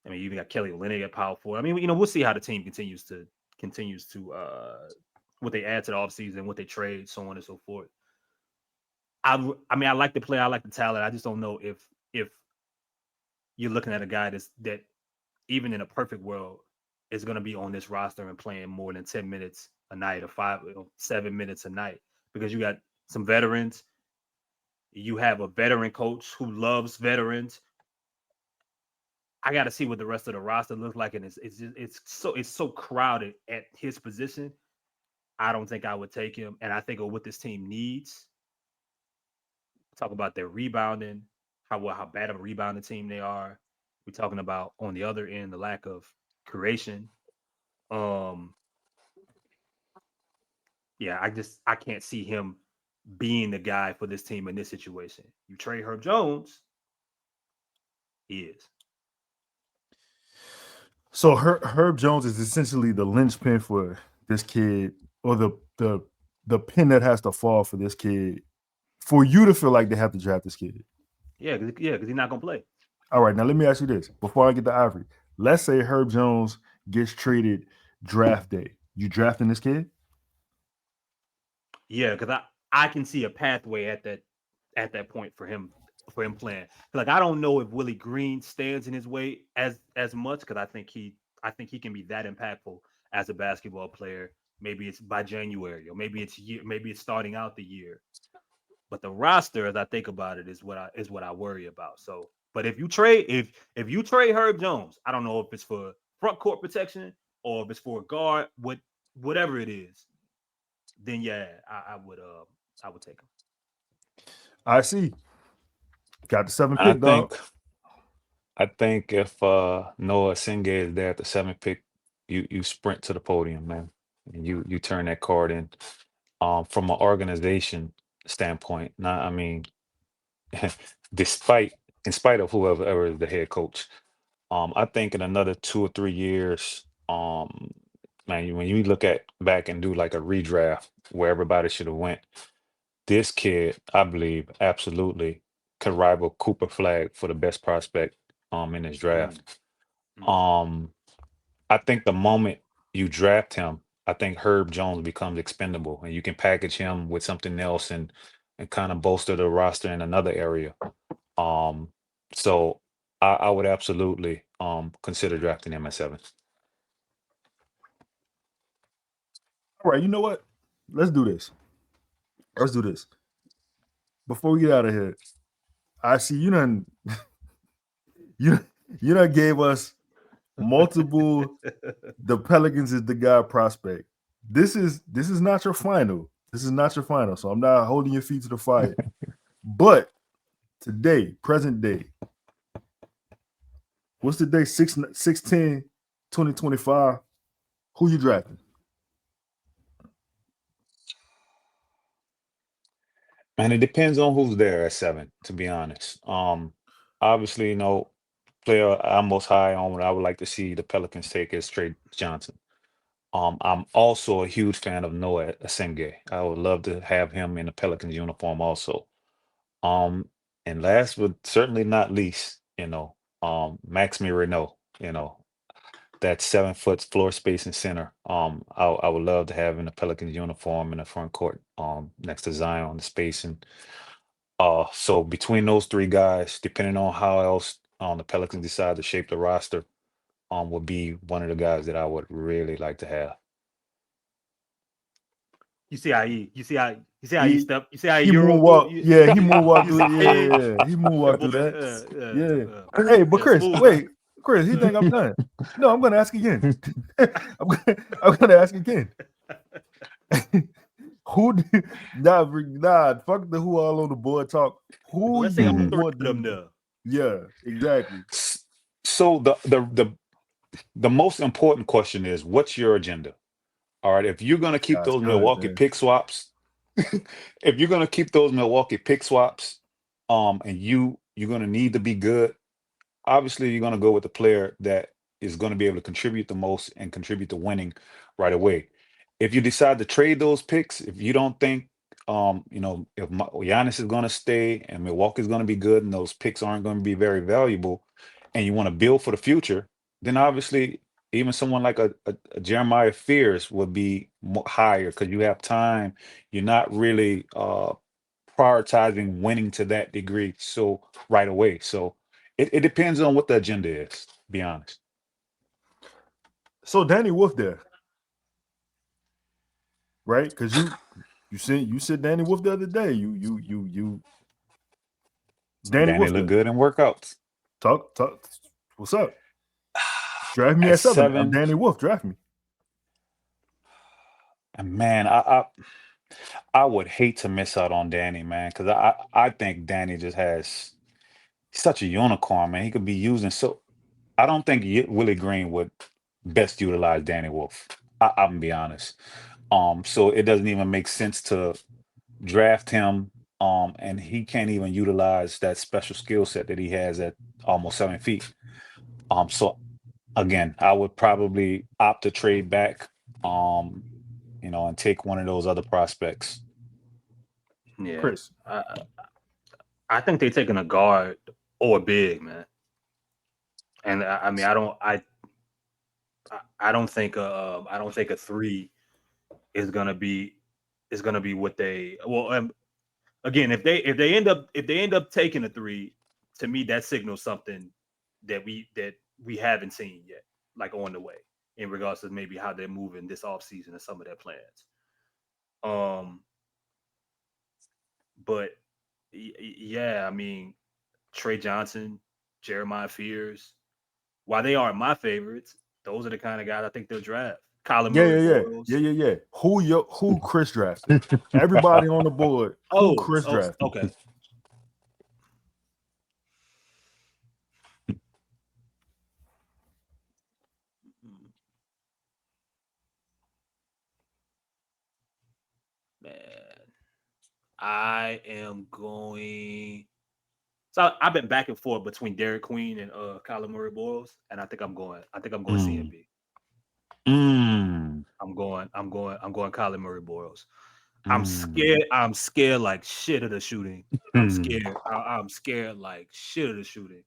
I mean, you even got Kelly Olynyk at power forward. I mean, we'll see how the team continues to what they add to the offseason, what they trade, so on and so forth. I mean, I like the play, I like the talent. I just don't know if you're looking at a guy that even in a perfect world is going to be on this roster and playing more than 10 minutes a night or 7 minutes a night, because you got some veterans. You have a veteran coach who loves veterans. I got to see what the rest of the roster looks like, and it's so crowded at his position. I don't think I would take him, and I think of what this team needs. Talk about their rebounding, how bad of a rebounding team they are. We're talking about on the other end the lack of creation. Yeah, I can't see him being the guy for this team in this situation. You trade Herb Jones, he is. So Herb Jones is essentially the linchpin for this kid, or the pin that has to fall for this kid, for you to feel like they have to draft this kid. Yeah, because he's not gonna play. All right, now let me ask you this before I get to Ivory. Let's say Herb Jones gets traded draft day. You drafting this kid? Yeah, because I can see a pathway at that point for him playing. Like, I don't know if Willie Green stands in his way as much, because I think he can be that impactful as a basketball player. Maybe it's by January, or maybe it's starting out the year. But the roster, as I think about it, is what I worry about. So But if you trade Herb Jones, I don't know if it's for front court protection or if it's for a guard, whatever it is, then yeah, I would take him. I see. Got the 7th I pick, dog. think if Noah Essengue is there at the 7th pick, you sprint to the podium, man, and you turn that card in. From an organization standpoint, not I mean, despite in spite of whoever ever is the head coach, I think in another 2 or 3 years, man, when you look at back and do like a redraft where everybody should have went, this kid, I believe, absolutely could rival Cooper Flag for the best prospect in this draft. Um, I think the moment you draft him, I think Herb Jones becomes expendable, and you can package him with something else and kind of bolster the roster in another area. Um, so I would absolutely consider drafting him at 7. All right, you know what? Let's do this. Before we get out of here, I see you done you done gave us multiple the Pelicans is the guy prospect. This is not your final. This is not your final. So I'm not holding your feet to the fire. But today, present day, what's the day? 6/10/2025. Who you drafting? And it depends on who's there at 7, to be honest. Obviously, player I'm most high on what I would like to see the Pelicans take is Trey Johnson. I'm also a huge fan of Noah Essengue. I would love to have him in the Pelicans uniform also. Um, and last but certainly not least, Max Renault, that 7 foot floor space and center. I would love to have in the Pelicans uniform in the front court, next to Zion, the space. And so between those 3 guys, depending on how else the Pelicans decide to shape the roster, would be one of the guys that I would really like to have. You see how he He stepped. You see how he he Euro move. moonwalk. Yeah, he moonwalked through. Yeah. He Your moonwalked boy, through that. Yeah. Hey, but Chris, smooth. wait, Chris, he think I'm done. No, I'm gonna ask again. I'm gonna ask again. Who fuck the who all on the board talk. Who Let's say you all 3 want of them to? there. Yeah, exactly. So the most important question is, what's your agenda? All right, if you're gonna keep That's those good, Milwaukee man. pick swaps, if you're gonna keep those Milwaukee pick swaps, and you're gonna need to be good, obviously you're gonna go with the player that is gonna be able to contribute the most and contribute to winning right away. If you decide to trade those picks, if you don't think, if Giannis is gonna stay and Milwaukee's gonna be good and those picks aren't gonna be very valuable, and you want to build for the future, then obviously even someone like a Jeremiah Fears would be higher because you have time. You're not really prioritizing winning to that degree so right away. So it depends on what the agenda is, to be honest. So Danny Wolf there, right? Because you said Danny Wolf the other day. You Danny Danny Wolf look there. good in workouts. Talk. What's up? Draft me At at 7. I'm 7, Danny Wolf. Draft me. and man, I would hate to miss out on Danny, man, because I think Danny just has such a unicorn, man. He could be using so. I don't think Willie Green would best utilize Danny Wolf. I'm gonna be honest. So it doesn't even make sense to draft him. And he can't even utilize that special skill set that he has at almost 7 feet. So again, I would probably opt to trade back, and take one of those other prospects. Yeah, Chris. I think they're taking a guard or a big, man. And I mean, I don't think a 3 is gonna be what they well. Again, if they end up taking a 3, to me that signals something that we haven't seen yet, like on the way, in regards to maybe how they're moving this offseason and some of their plans. But yeah, I mean, Trey Johnson, Jeremiah Fears. While they aren't my favorites, those are the kind of guys I think they'll draft. Colin Murray Boyles. Yeah. Who Chris drafted? Everybody on the board. Who Chris drafted? Okay. Man, I am going. So I've been back and forth between Derek Queen and Colin Murray Boyles, and I think I'm going CMB. I'm going Colin Murray Boyles. I'm scared like shit of the shooting. I'm scared. I'm scared like shit of the shooting.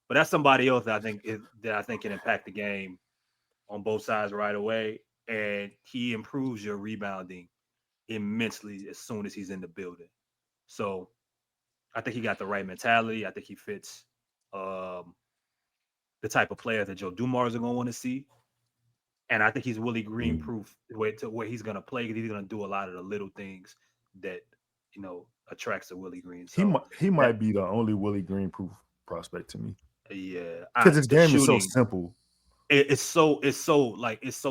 But that's somebody else that I think can impact the game on both sides right away, and he improves your rebounding immensely as soon as he's in the building. So I think he got the right mentality. I think he fits the type of player that Joe Dumars are going to want to see. And I think he's Willie Green proof where he's going to play because he's going to do a lot of the little things that, attracts the Willie Green. So he might be the only Willie Green proof prospect to me. Yeah. Because his game is so simple. It's so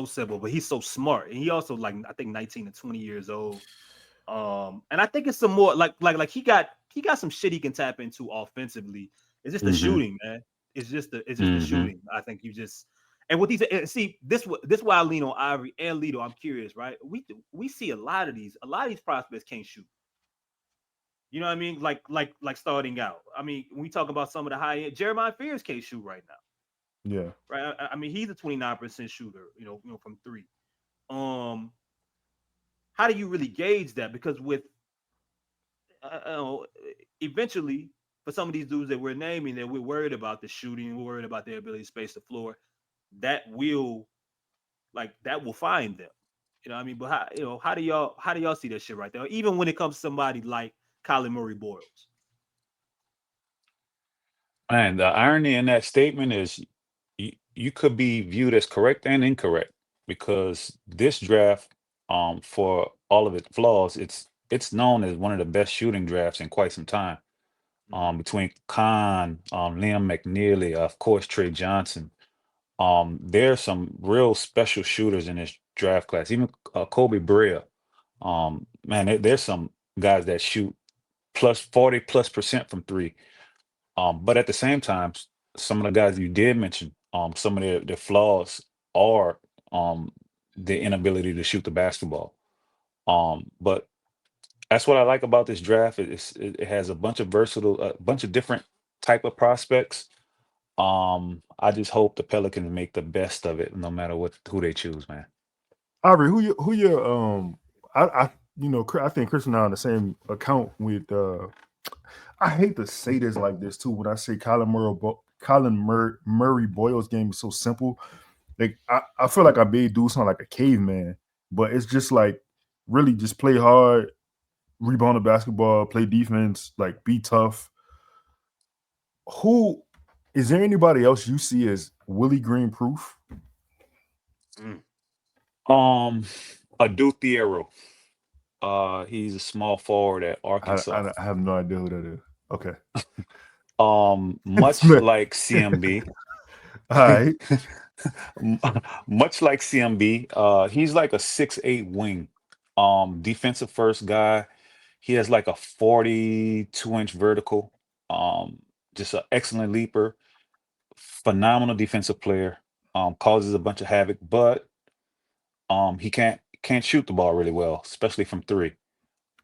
simple, but he's so smart. And he also I think 19 to 20 years old. And I think it's some more like he got some shit he can tap into offensively. It's just the shooting, man. It's just the shooting. I think you just and with these this why I lean on Ivory and Lito. I'm curious, right? We see a lot of these prospects can't shoot. You know what I mean? Like starting out. I mean, when we talk about some of the high end, Jeremiah Fears can't shoot right now. Yeah. Right. I mean, he's a 29% shooter, from three. How do you really gauge that? Because with eventually, for some of these dudes that we're naming, that we're worried about the shooting, we're worried about their ability to space the floor, that will find them. You know what I mean? But how do y'all see that shit right there? Even when it comes to somebody like Colin Murray Boyles. And the irony in that statement is you could be viewed as correct and incorrect because this draft, for all of its flaws, it's known as one of the best shooting drafts in quite some time. Between Khan, Liam McNeely, of course, Trey Johnson. There's some real special shooters in this draft class. Even Kobe Brea. Man, there's some guys that shoot plus 40+% from three. But at the same time, some of the guys you did mention, some of their flaws are the inability to shoot the basketball. But that's what I like about this draft. It has a bunch of a bunch of different type of prospects. I just hope the Pelicans make the best of it, no matter who they choose, man. Aubrey, who your I think Chris and I are on the same account with I hate to say this like this too when I say Colin Murray Boyles game is so simple. Like I feel like I made dude sound like a caveman, but it's just like really just play hard, rebound the basketball, play defense, like be tough. Who is there anybody else you see as Willie Green proof? Adu Thiero. He's a small forward at Arkansas. I have no idea who that is. Okay. Much like CMB. All right. Much like CMB, he's like a 6'8" wing. Defensive first guy. He has like a 42-inch vertical. Just an excellent leaper. Phenomenal defensive player. Causes a bunch of havoc, but he can't shoot the ball really well, especially from three.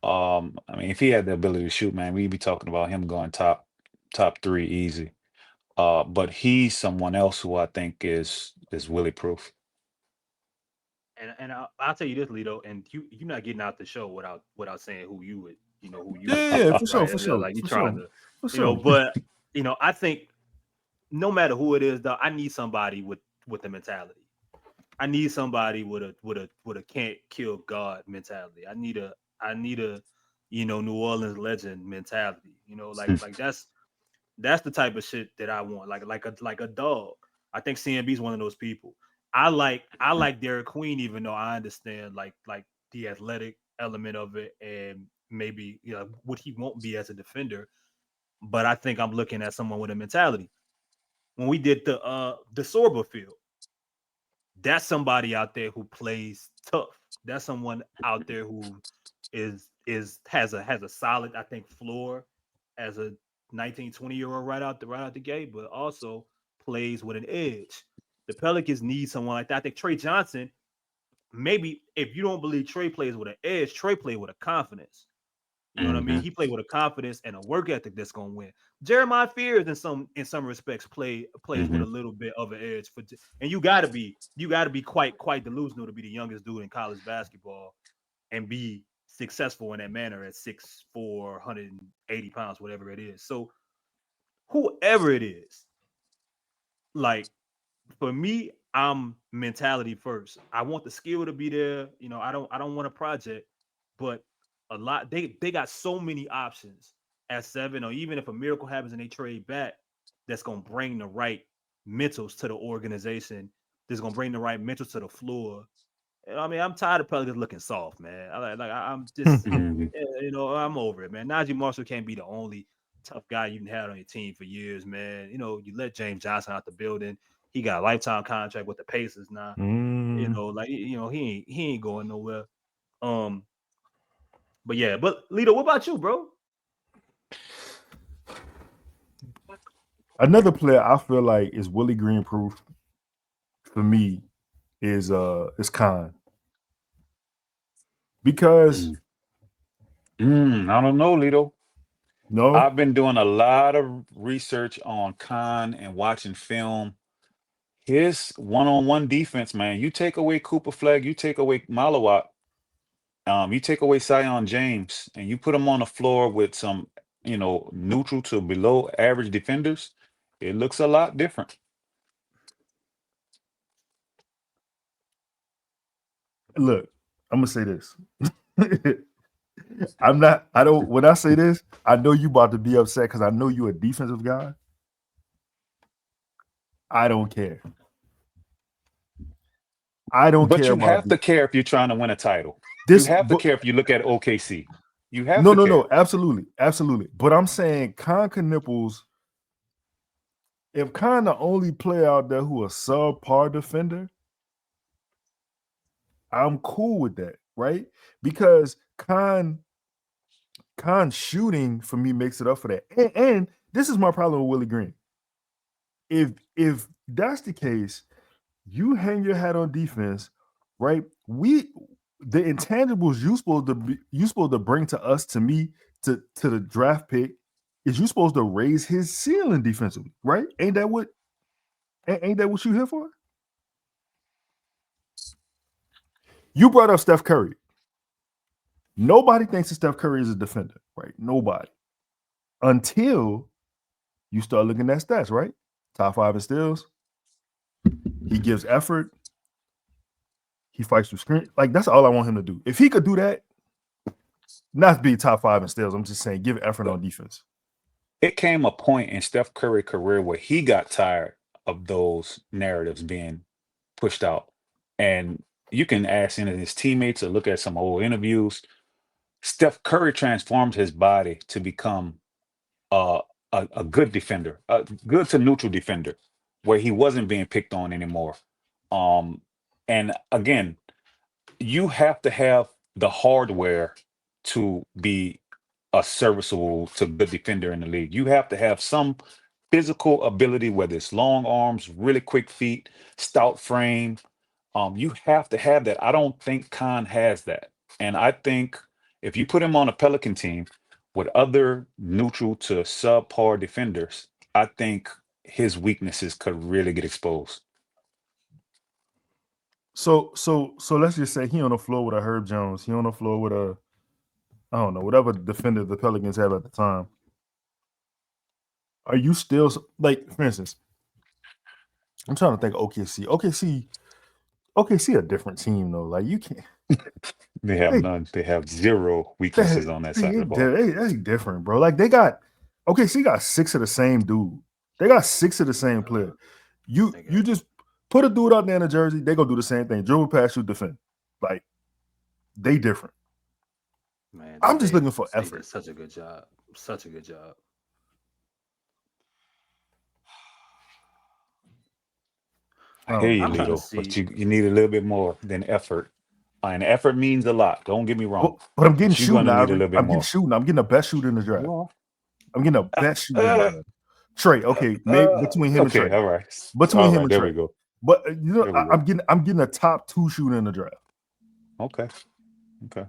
I mean, if he had the ability to shoot, man, we'd be talking about him going top three easy. But he's someone else who I think is Willie proof. And I'll tell you this, Lito, and you're not getting out the show without saying who you would, who you. Yeah, for sure. Like you're trying to, but I think no matter who it is, though, I need somebody with the mentality. I need somebody with a can't kill God mentality. I need a New Orleans legend mentality. Like that's the type of shit that I want. Like a dog. I think CMB is one of those people. I like Derek Queen, even though I understand like the athletic element of it and maybe what he won't be as a defender. But I think I'm looking at someone with a mentality. when we did the Sorba field. That's somebody out there who plays tough. That's someone out there who has a solid, I think, floor as a 19, 20-year-old right out the gate, but also plays with an edge. The Pelicans need someone like that. I think Trey Johnson, maybe if you don't believe Trey plays with an edge, Trey played with a confidence. You know what I mean? He played with a confidence and a work ethic that's gonna win. Jeremiah Fears in some respects plays with a little bit of an edge and you gotta be quite delusional to be the youngest dude in college basketball and be successful in that manner at 6'4", 180 pounds, whatever it is. So whoever it is, like for me, I'm mentality first. I want the skill to be there. You know, I don't want a project, but a lot they got so many options at 7, or even if a miracle happens and they trade back, that's gonna bring the right mentals to the organization. That's gonna bring the right mentals to the floor. I mean, I'm tired of Pelicans looking soft, man. I'm just, you know, I'm over it, man. Najee Marshall can't be the only tough guy you've had on your team for years, man. You know, you let James Johnson out the building. He got a lifetime contract with the Pacers now. You know, like he ain't going nowhere. But yeah, but Lito, what about you, bro? Another player I feel like is Willie Green proof for me is Khan. Because I don't know, Lito. no, I've been doing a lot of research on Khan and watching film. His one-on-one defense, man. You take away Cooper Flag, you take away Malawat, you take away Sion James, and you put him on the floor with some, neutral to below average defenders. It looks a lot different. look, I'm gonna say this. When I say this, I know you about to be upset because I know you're a defensive guy. I don't care. I don't But care you about have to care if you're trying to win a title. You this. have to care if you look at OKC. You have No, to care. no, absolutely. But I'm saying Con Nipples, if Con the only player out there who a subpar defender, I'm cool with that, right? Because Con shooting for me makes it up for that. And this is my problem with Willie Green. If that's the case, you hang your hat on defense, right? The intangibles you supposed to bring to us, to me, to the draft pick, is you supposed to raise his ceiling defensively, right? Ain't that what you here for? You brought up Steph Curry. Nobody thinks that Steph Curry is a defender, right? Nobody. Until you start looking at stats, right? Top 5 in steals. He gives effort. He fights through screen. Like, that's all I want him to do. If he could do that, not be top 5 in steals, I'm just saying give effort on defense. It came a point in Steph Curry's career where he got tired of those narratives being pushed out. And you can ask any of his teammates or look at some old interviews. Steph Curry transformed his body to become a good defender, a good to neutral defender, where he wasn't being picked on anymore. And again, you have to have the hardware to be a serviceable to good defender in the league. You have to have some physical ability, whether it's long arms, really quick feet, stout frame. You have to have that. I don't think Khan has that. And I think if you put him on a Pelican team with other neutral to subpar defenders, I think his weaknesses could really get exposed. So let's just say he on the floor with a Herb Jones. He on the floor with a, I don't know, whatever defender the Pelicans have at the time. Are you still, like, for instance, I'm trying to think of OKC. OKC a different team though. Like, you can't. They have none. They have zero weaknesses on that side of the ball. They different, bro. Like, they got OKC got 6 of the same dude. They got 6 of the same player. You just put a dude out there in a jersey, they gonna do the same thing. Dribble, pass, shoot, defend. Like, they different. Man, I'm just looking for effort. Did such a good job. Such a good job. I hear you, I'm trying to Lito, but see. you need a little bit more than effort. And effort means a lot. Don't get me wrong. But I'm getting But you're shooting, gonna need a Ivory. little bit I'm getting more. shooting. I'm getting the best shooter in the draft. Well, I'm getting the best shooter in the draft. Trey, okay, maybe between him and okay, Trey. all right. Between All him right, and there Trey. we go. But There we go. I'm getting a top 2 shooter in the draft. Okay. Okay.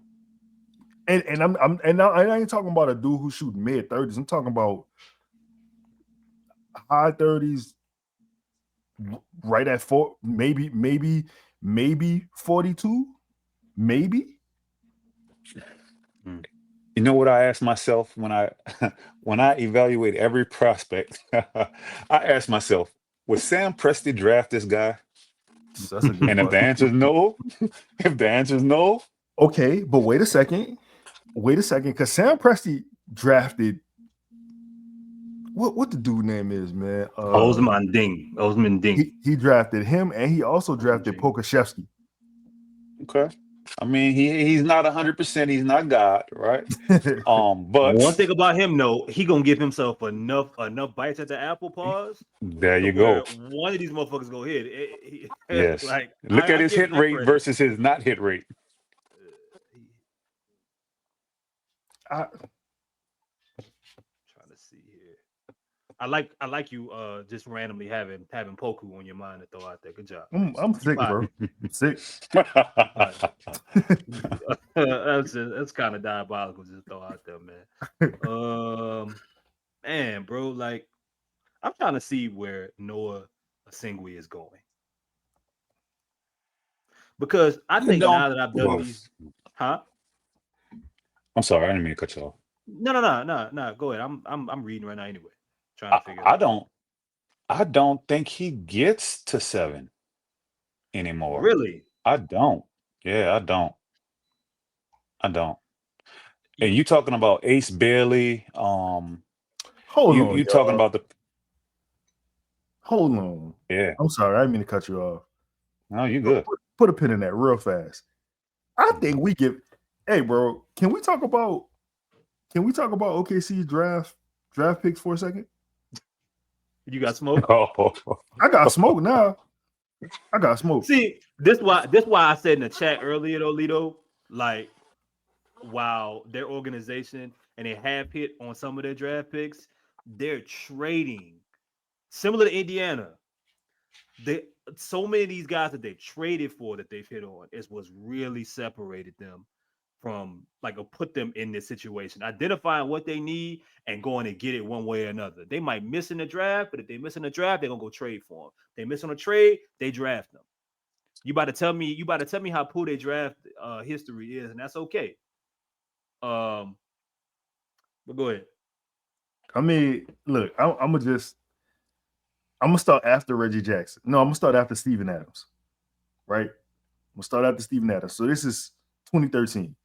And I ain't talking about a dude who shoot mid 30s. I'm talking about high 30s, right at 4, maybe 42, maybe. You know what I ask myself when I when I evaluate every prospect? I ask myself, would Sam Presti draft this guy? That's a good And if the answer is no, okay, but wait a second, because Sam Presti drafted what the dude name is, man. Osman Ding. He drafted him, and he also drafted Pokashevsky. okay. I mean, he's not 100%. He's not God, right? But one thing about him, though, he gonna give himself enough bites at the apple paws. There you go. One of these motherfuckers go hit. Yes. Like, look at his give hit that rate credit. versus his not hit rate. Trying to see here. I like you just randomly having Poku on your mind to throw out there. Good job. I'm sick, bro. I'm sick. That's kind of diabolical just to throw out there, man. Man, bro, like I'm trying to see where Noa Essengue is going. Because I think now that I've done these, huh? I'm sorry, I didn't mean to cut you off. No. Go ahead. I'm reading right now anyway. Trying to figure it out. I don't think he gets to 7 anymore. Really? I don't. Yeah, I don't. And you talking about Ace Bailey? Hold on. You talking about the? Hold on. Yeah. I'm sorry, I didn't mean to cut you off. No, you good. Put a pin in that real fast. I think we give. Hey, bro, can we talk about OKC's draft picks for a second? You got smoke? Oh. I got smoke now. I got smoke. See, this why I said in the chat earlier, though, Lito, like, while their organization and they have hit on some of their draft picks, they're trading similar to Indiana. So many of these guys that they traded for that they've hit on is what's really separated them from put them in this situation, identifying what they need and going to get it one way or another. They might miss in the draft, but if they miss in the draft, they're gonna go trade for them. They miss on a trade, they draft them. You about to tell me how poor their draft history is, and that's okay. But go ahead. I mean, look, I'm gonna start after Reggie Jackson. No, I'm gonna start after Steven Adams. Right? I'm gonna start after Steven Adams. So this is 2013.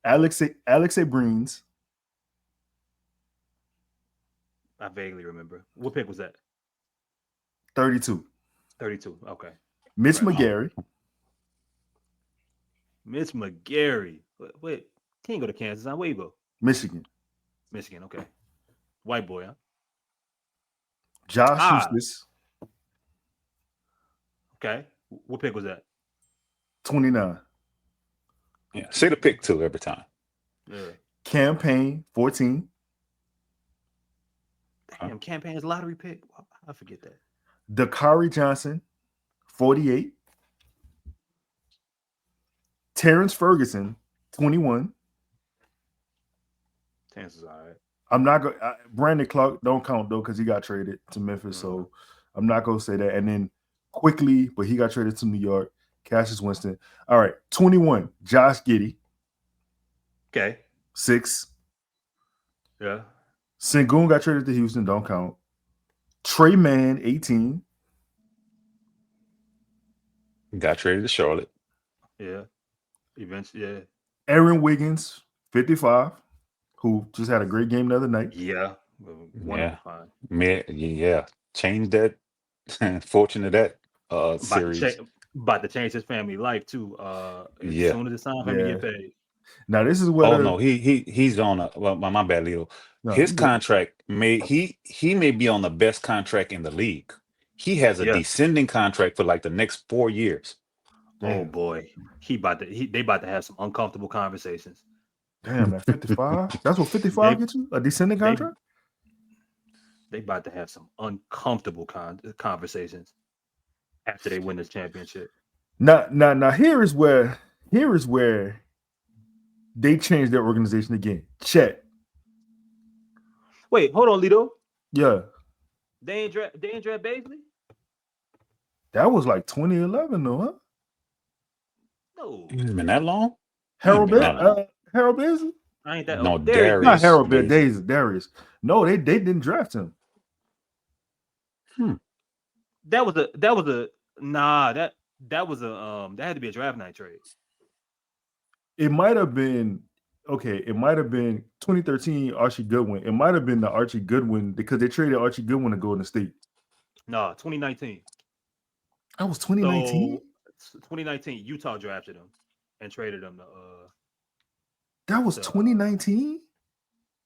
Alexei Brines. I vaguely remember. What pick was that? 32. 32. Okay. Mitch McGary. Mitch McGary. Wait, he didn't go to Kansas. Where you go? Michigan. Okay. White boy, huh? Josh Eustace. Okay. What pick was that? 29. Yeah, say the pick too every time. Yeah. Campaign 14. Damn, Campaign's lottery pick. I forget that. Dakari Johnson, 48. Terrence Ferguson, 21. Terrence is all right. I'm not going. Brandon Clark don't count though because he got traded to Memphis, so I'm not going to say that. And then quickly, but he got traded to New York. Cassius Winston. All right, 21. Josh Giddey. Okay. 6. Yeah. Sengun got traded to Houston. Don't count. Trey Mann, 18. Got traded to Charlotte. Yeah. Eventually, yeah. Aaron Wiggins, 55, who just had a great game the other night. Yeah. Yeah. Change that. Fortune of that series. About to change his family life too. As soon as it's time for him to get paid. Now this is what. Oh no, he's on a. Well, my bad, Leo. No, his contract he may be on the best contract in the league. He has a Yeah. descending contract for like the next 4 years. Oh Damn. boy, they about to have some uncomfortable conversations. Damn, at 55? That's what 55 They gets you? A descending they contract? they about to have some uncomfortable conversations after they win this championship. Now here is where they changed their organization again. Chet. Wait, hold on, Lito. Yeah. They ain't draft Baisley? That was like 2011 though, huh? No, It ain't been that long? Harold been that long. Harold Basley? I ain't that. No, Darius Not Darius. Harold Baisley. Darius. No, they didn't draft him. That was a nah. That was a that had to be a draft night trade. It might have been okay. It might have been 2013 Archie Goodwin. It might have been the Archie Goodwin because they traded Archie Goodwin to Golden State. Nah, 2019. That was 2019. So 2019, Utah drafted him and traded him to. That was 2019.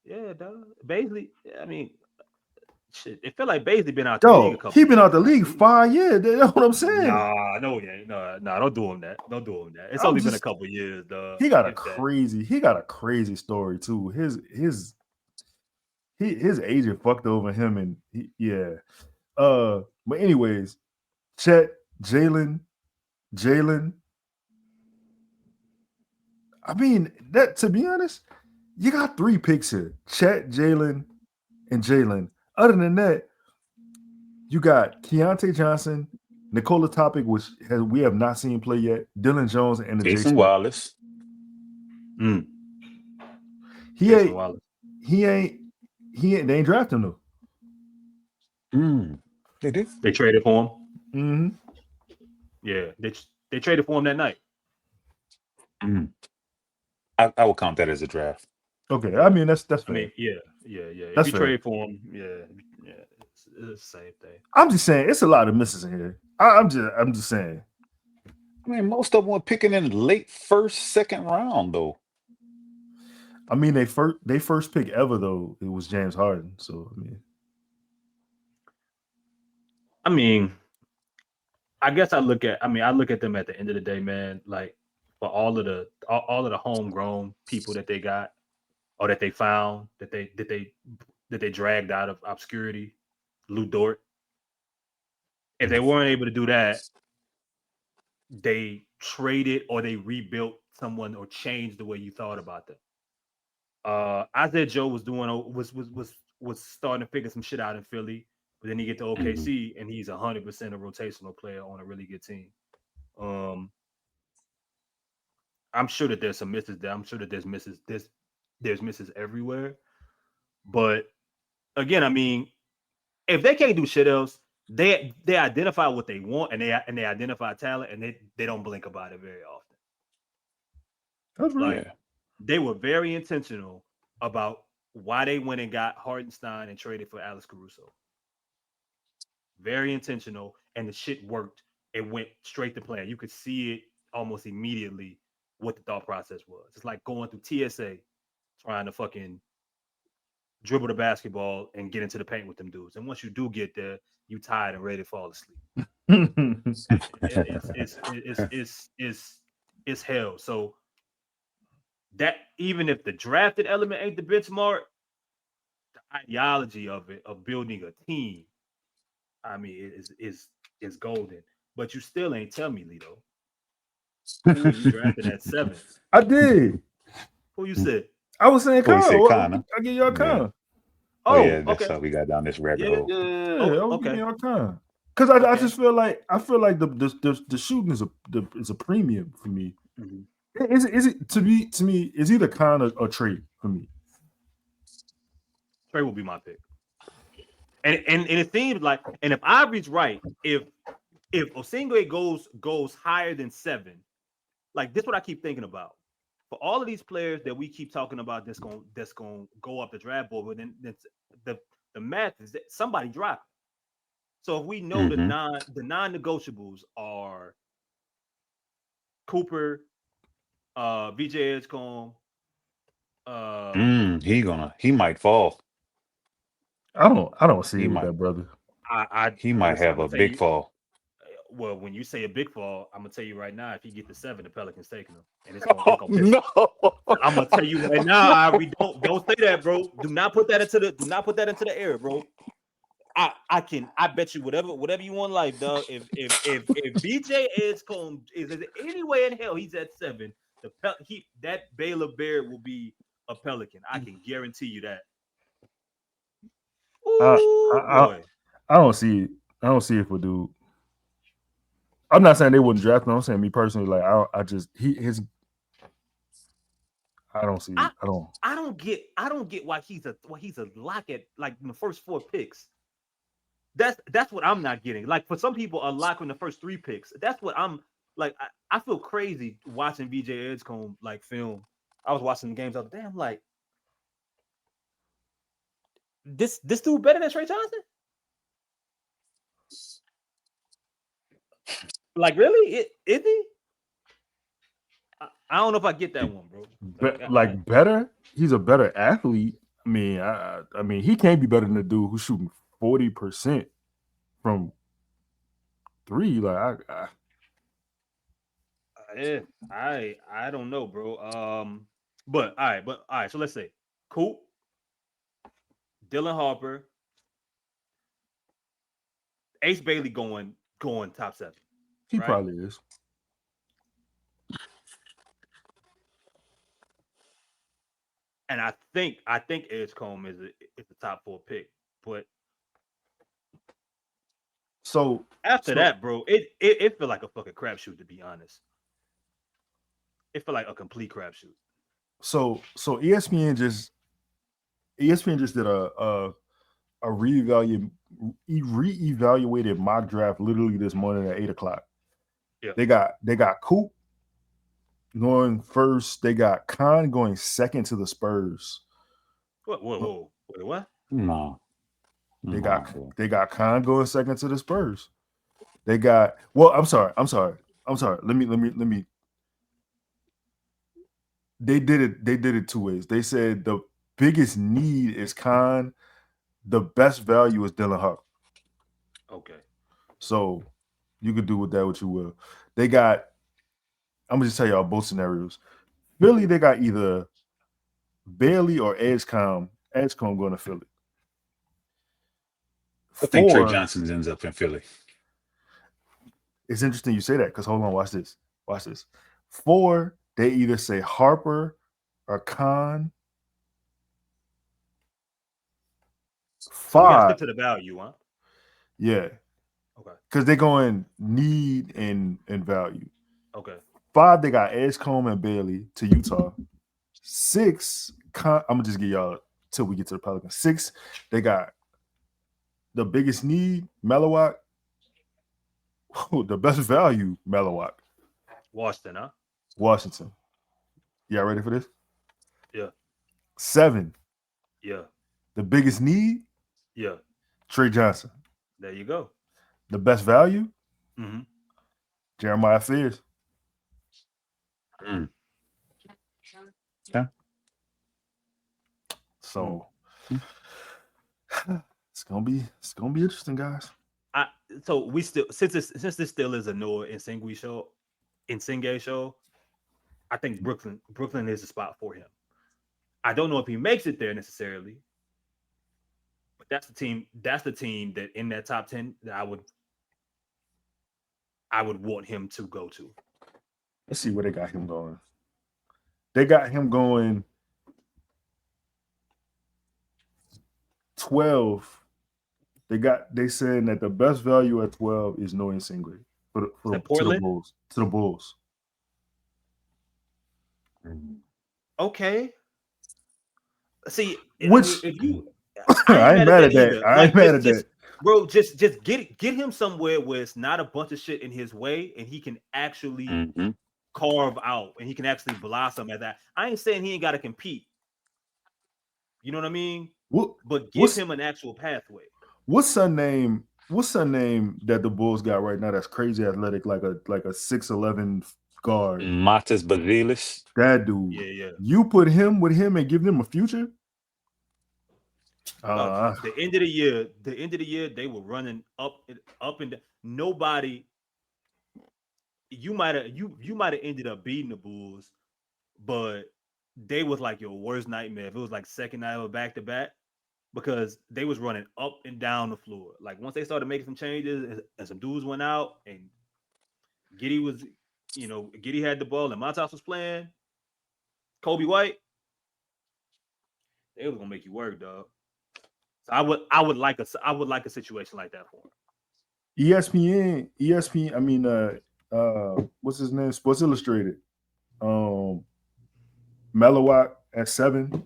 Yeah, Baisley. I mean, shit. It felt like Baisley been out the league a couple. He been years. out the league 5 years. That's what I'm saying. Nah, no, yeah, no, don't do him that. Don't do him that. It's only been a couple years, dog. He got a crazy story too. His agent fucked over him, and yeah. But anyways, Chet, Jalen. I mean, that to be honest, you got 3 picks here: Chet, Jalen, and Jalen. Other than that, you got Keontae Johnson, Nikola Topic, which we have not seen play yet, Dylan Jones, and Jason Wallace. He ain't they ain't drafted him though. They did. They traded for him. Mm-hmm. Yeah, they traded for him that night. I will count that as a draft. Okay, I mean that's fair. I mean, yeah. That's if you fair. trade for him, yeah, it's the same thing. I'm just saying it's a lot of misses in here. I'm just saying. I mean, most of them were picking in late first, second round though. I mean, they first pick ever though. It was James Harden. So I mean, I guess I look at them at the end of the day, man. Like for all of the homegrown people that they got or that they found that they dragged out of obscurity, Lou Dort. If they weren't able to do that, they traded or they rebuilt someone or changed the way you thought about them. Isaiah Joe was starting to figure some shit out in Philly, but then he get to OKC and he's 100% a rotational player on a really good team. I'm sure that there's some misses there. I'm sure that there's misses everywhere. But again, I mean, if they can't do shit else, they identify what they want and they identify talent and they don't blink about it very often. That's right. Like, they were very intentional about why they went and got Hartenstein and traded for Alex Caruso. Very intentional, and the shit worked. It went straight to plan. You could see it almost immediately what the thought process was. It's like going through TSA, trying to fucking dribble the basketball and get into the paint with them dudes. And once you do get there, you tired and ready to fall asleep. It's hell. So that even if the drafted element ain't the benchmark, the ideology of it, of building a team, I mean, is golden. But you still ain't tell me, Lito. Who you drafted at 7? I did. Who you said? I was saying Connor. I'll give y'all Connor. Yeah. Oh, yeah, that's okay. how we got down this rabbit hole. Yeah, I'll give y'all Connor. Because I just feel like the shooting is a premium for me. Mm-hmm. Is it to me? It's either Connor or Trey for me. Trey will be my pick. And it seems like, and if Ivory's right, if Essengue goes higher than 7, like this, what I keep thinking about. For all of these players that we keep talking about, that's gonna go up the draft board, but then the math is that somebody dropped. So if we know the non-negotiables are Cooper, VJ Edgecombe, he might fall. I don't see it with that brother. He might listen. I'm have gonna a tell big you. fall. Well, when you say a big fall, I'm gonna tell you right now. If he get to 7, the Pelicans taking him, and it's Oh gonna piss. no! I'm gonna tell you right now, Ivory. Don't say that, bro. Do not put that into the air, bro. I bet you whatever you want in life, dog. If BJ Edgecombe is any way in hell he's at 7, that Baylor Bear will be a Pelican. I can guarantee you that. I, Ooh I boy. I don't see it. I don't see it for dude. I'm not saying they wouldn't draft him. I'm saying me personally, like I just his. I don't see. I I don't. I don't get why he's a lock at like in the first 4 picks. That's what I'm not getting. Like for some people, a lock in the first 3 picks. That's what I'm like. I feel crazy watching BJ Edgecombe like film. I was watching the games the other day. I'm like, this dude better than Trey Johnson? Like really? Is he? I don't know if I get that one, bro. Like better. He's a better athlete. I mean, he can't be better than the dude who's shooting 40% from 3. Like I don't know, bro. But all right. So let's say Coop, Dylan Harper, Ace Bailey going top 7. he Right? probably is. And I think Edgecombe is the top 4 pick. But So after that, bro, it feel like a fucking crapshoot, to be honest. It feel like a complete crapshoot. So ESPN just did a reevaluated mock draft literally this morning at 8:00. Yeah. They got Coop going first. They got Khan going second to the Spurs. Whoa. Wait, what? No. They got Khan going second to the Spurs. They got I'm sorry. Let me. They did it 2 ways. They said the biggest need is Khan. The best value is Dylan Huck. Okay. So you could do with that what you will. They got. I'm gonna just tell y'all both scenarios. Philly, they got either Bailey or Edgecombe going to Philly. I think Trey Johnson ends up in Philly. It's interesting you say that because hold on, watch this. 4, they either say Harper or Khan. 5. So we gotta stick to the value, huh? Yeah. Okay. Because they're going need and value. Okay. 5, they got Edgecombe and Bailey to Utah. 6, I'm gonna just get y'all till we get to the Pelicans. 6, they got the biggest need, Melowak. The best value, Melowak. Washington, huh? Washington. Y'all ready for this? Yeah. 7. Yeah. The biggest need? Yeah. Trey Johnson. There you go. The best value? Mm-hmm. Jeremiah Fears. Yeah. So it's gonna be interesting, guys. So we still since this still is a Noa Essengue show, I think Brooklyn is the spot for him. I don't know if he makes it there necessarily, but that's the team that in that top 10 that I would want him to go to. Let's see where they got him going. They got him going 12. They saying that the best value at 12 is Noa Essengue for to the Bulls. Okay. See, Which if you I ain't mad at that. I ain't mad at that. Bro, just get him somewhere where it's not a bunch of shit in his way and he can actually carve out and he can actually blossom at that. I ain't saying he ain't got to compete. You know what I mean? But give him an actual pathway. What's son name that the Bulls got right now that's crazy athletic, like a 6'11" guard? Matas Bazilis. That dude. Yeah. You put him with him and give them a future? The end of the year, they were running up and down. Nobody. You might have ended up beating the Bulls, but they was like your worst nightmare. If it was like second night of a back to back, because they was running up and down the floor. Like once they started making some changes and some dudes went out and Giddy had the ball and Montas was playing, Kobe White, they was gonna make you work, dog. So I would like a situation like that for him. ESPN. I mean, what's his name? Sports Illustrated. Melowak at 7,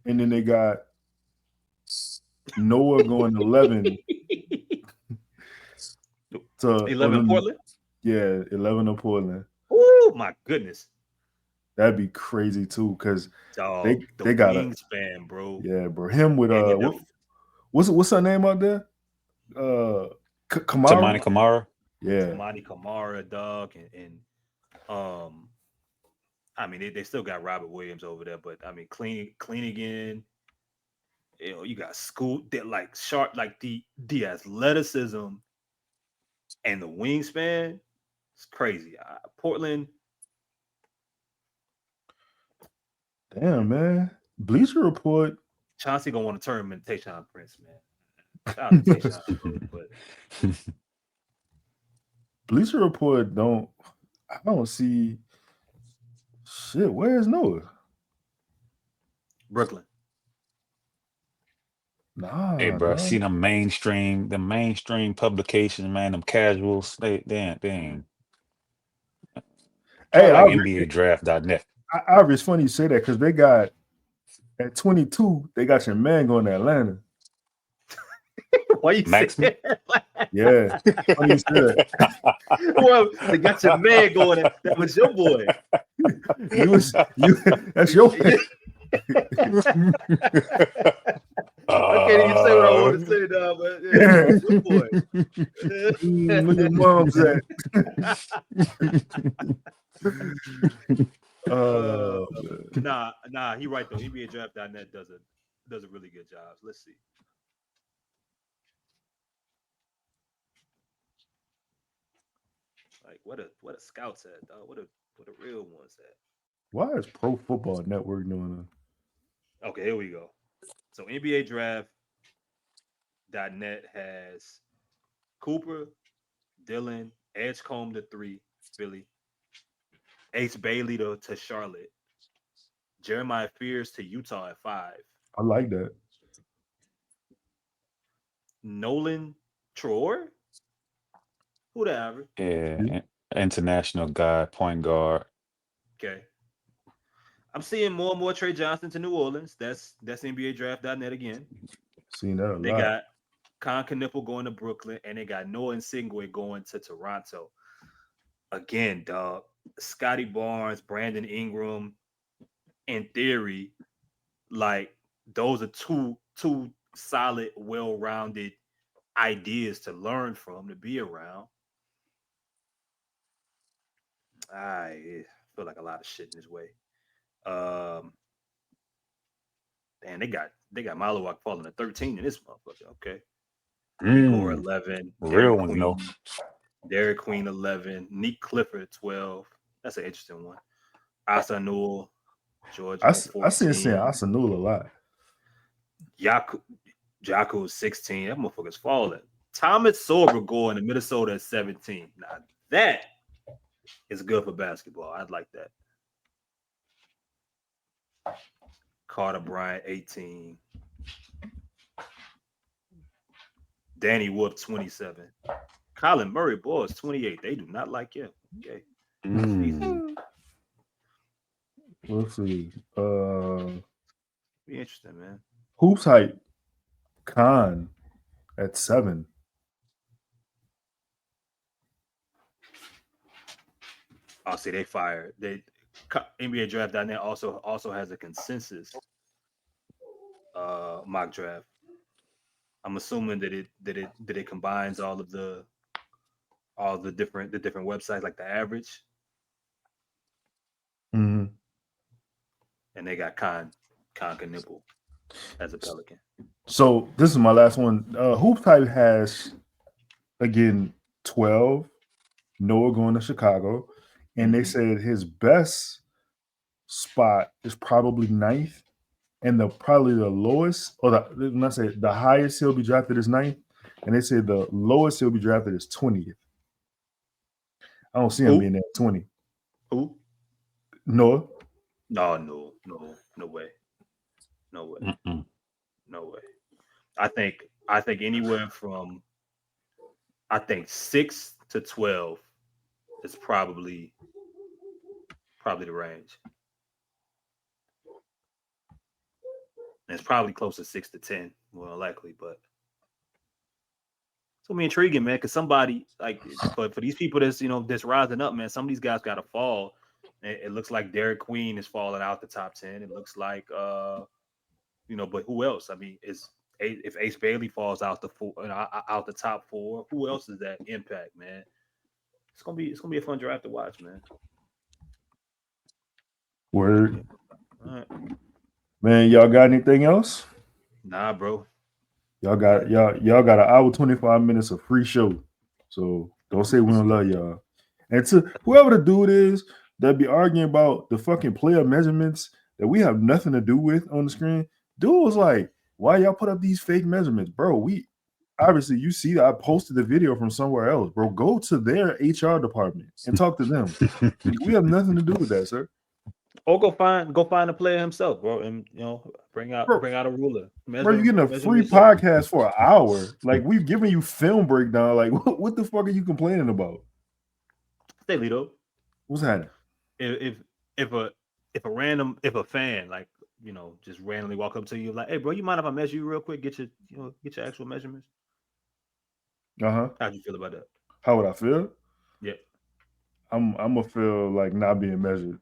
and then they got Noah going 11 to 11 Portland. Yeah, 11 to Portland. Oh my goodness, that'd be crazy too, because they got wingspan, bro. Yeah, bro. Him with what's her name out there? Tamani Kamara. Yeah, Tamani Kamara, dog, and I mean they still got Robert Williams over there, but I mean clean again. You got Scoot that like sharp, like the athleticism and the wingspan. It's crazy. Portland. Damn, man. Bleacher Report. Chauncey gonna want to turn him into Tayshaun Prince, man. Shout out to Tayshaun, but Bleacher Report I don't see shit. Where is Noah? Brooklyn. Nah. Hey, bro, see the mainstream publications, man, them casuals, they ain't. Hey, like NBA Draft.net. It's funny you say that because they got at 22, they got your man going to Atlanta. Why you say that? Yeah. Funny you say that. Well, they got your man going. That was your boy. That's your man. I can't even say what I want to say now, but yeah, that's your boy. Where your mom's at? Nah, he right though. NBA Draft.net does a really good job. Let's see. Like what a scouts at, dog. What a real ones at. Why is Pro Football Network doing that? Okay, here we go. So NBA Draft.net has Cooper, Dylan, Edgecombe to 3, Philly, Ace Bailey to Charlotte, Jeremiah Fears to Utah at 5. I like that. Nolan Troyer? Who the average? Yeah, international guy, point guard. Okay. I'm seeing more and more Trey Johnson to New Orleans. That's NBA Draft.net again. Seen that a lot. They got Con Knipple going to Brooklyn, and they got Noah Essengue going to Toronto. Again, dog. Scotty Barnes, Brandon Ingram, in theory, like those are two solid, well-rounded ideas to learn from, to be around. I feel like a lot of shit in this way. And they got Malawak falling to 13 in this motherfucker. Okay. Core 11. Real one, no. Derek Queen 11. Nick Clifford 12. That's an interesting one. Asa Newell, George. I see saying Asa Newell a lot. Jaku 16. That motherfucker's falling. Thomas Sorber going to Minnesota at 17. Now that is good for basketball. I'd like that. Carter Bryant 18. Danny Wolf 27. Colin Murray boy is 28. They do not like him. Okay. Let's see. Be interesting, man. Hoops Hype Khan at 7. I'll say they fired. NBA Draft.net also has a consensus mock draft. I'm assuming that it combines all the different websites, like the average. Mm-hmm. And they got Khan conquer nipple as a Pelican. So this is my last one. Hoop Type has again 12. Noah going to Chicago, and they said his best spot is probably 9th, and probably the lowest, or when I say the highest he'll be drafted is 9th, and they said the lowest he'll be drafted is 20th. I don't see him being at 20. Who? Noah? No way. No way. I think anywhere from 6 to 12 is probably the range. And it's probably close to 6 to 10, more likely, but it's gonna be intriguing, man. Because somebody for these people that's rising up, man. Some of these guys got to fall. It looks like Derek Queen is falling out the top 10. It looks like but who else? I mean, if Ace Bailey falls out the top 4, who else is that impact, man? It's gonna be a fun draft to watch, man. Word. All right. Man, y'all got anything else? Nah, bro. Y'all got an hour 25 minutes of free show. So don't say we don't love y'all. And to whoever the dude is that be arguing about the fucking player measurements that we have nothing to do with on the screen, dude was like, why y'all put up these fake measurements? Bro, we obviously you see that I posted the video from somewhere else. Bro, go to their HR department and talk to them. We have nothing to do with that, sir. Or go find a player himself, bro, and bring out a ruler. Bro, you're getting a free podcast for an hour. Like, we've given you film breakdown. Like, what the fuck are you complaining about? Stay Lito. What's happening? If a fan just randomly walk up to you like, hey bro, you mind if I measure you real quick? Get your actual measurements. How'd you feel about that? How would I feel? Yeah. I'm gonna feel like not being measured.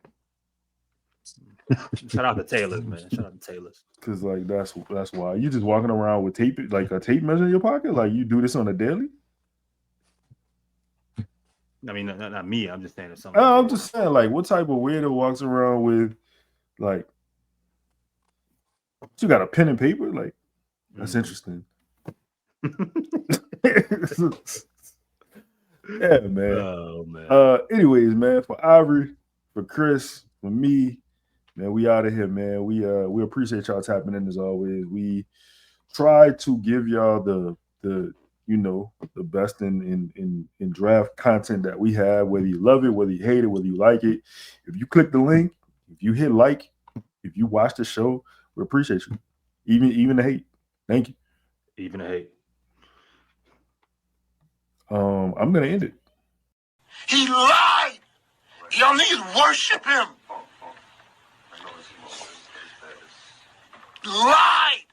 Shout out to Taylor's, man. Shout out to Taylor's. Cause like that's why you just walking around with tape, like a tape measure in your pocket. Like you do this on a daily. I mean, not me. I'm just saying something. I'm just saying, like, what type of weirdo walks around with, like, you got a pen and paper? Like, that's interesting. Yeah, man. Oh man. Anyways, man, for Ivory, for Chris, for me, man, we out of here, man. We appreciate y'all tapping in as always. We try to give y'all the best in draft content that we have, whether you love it, whether you hate it, whether you like it. If you click the link, if you hit like, if you watch the show, we appreciate you. Even the hate. Thank you. Even the hate. I'm gonna end it. He lied. Y'all niggas worship him. Lied.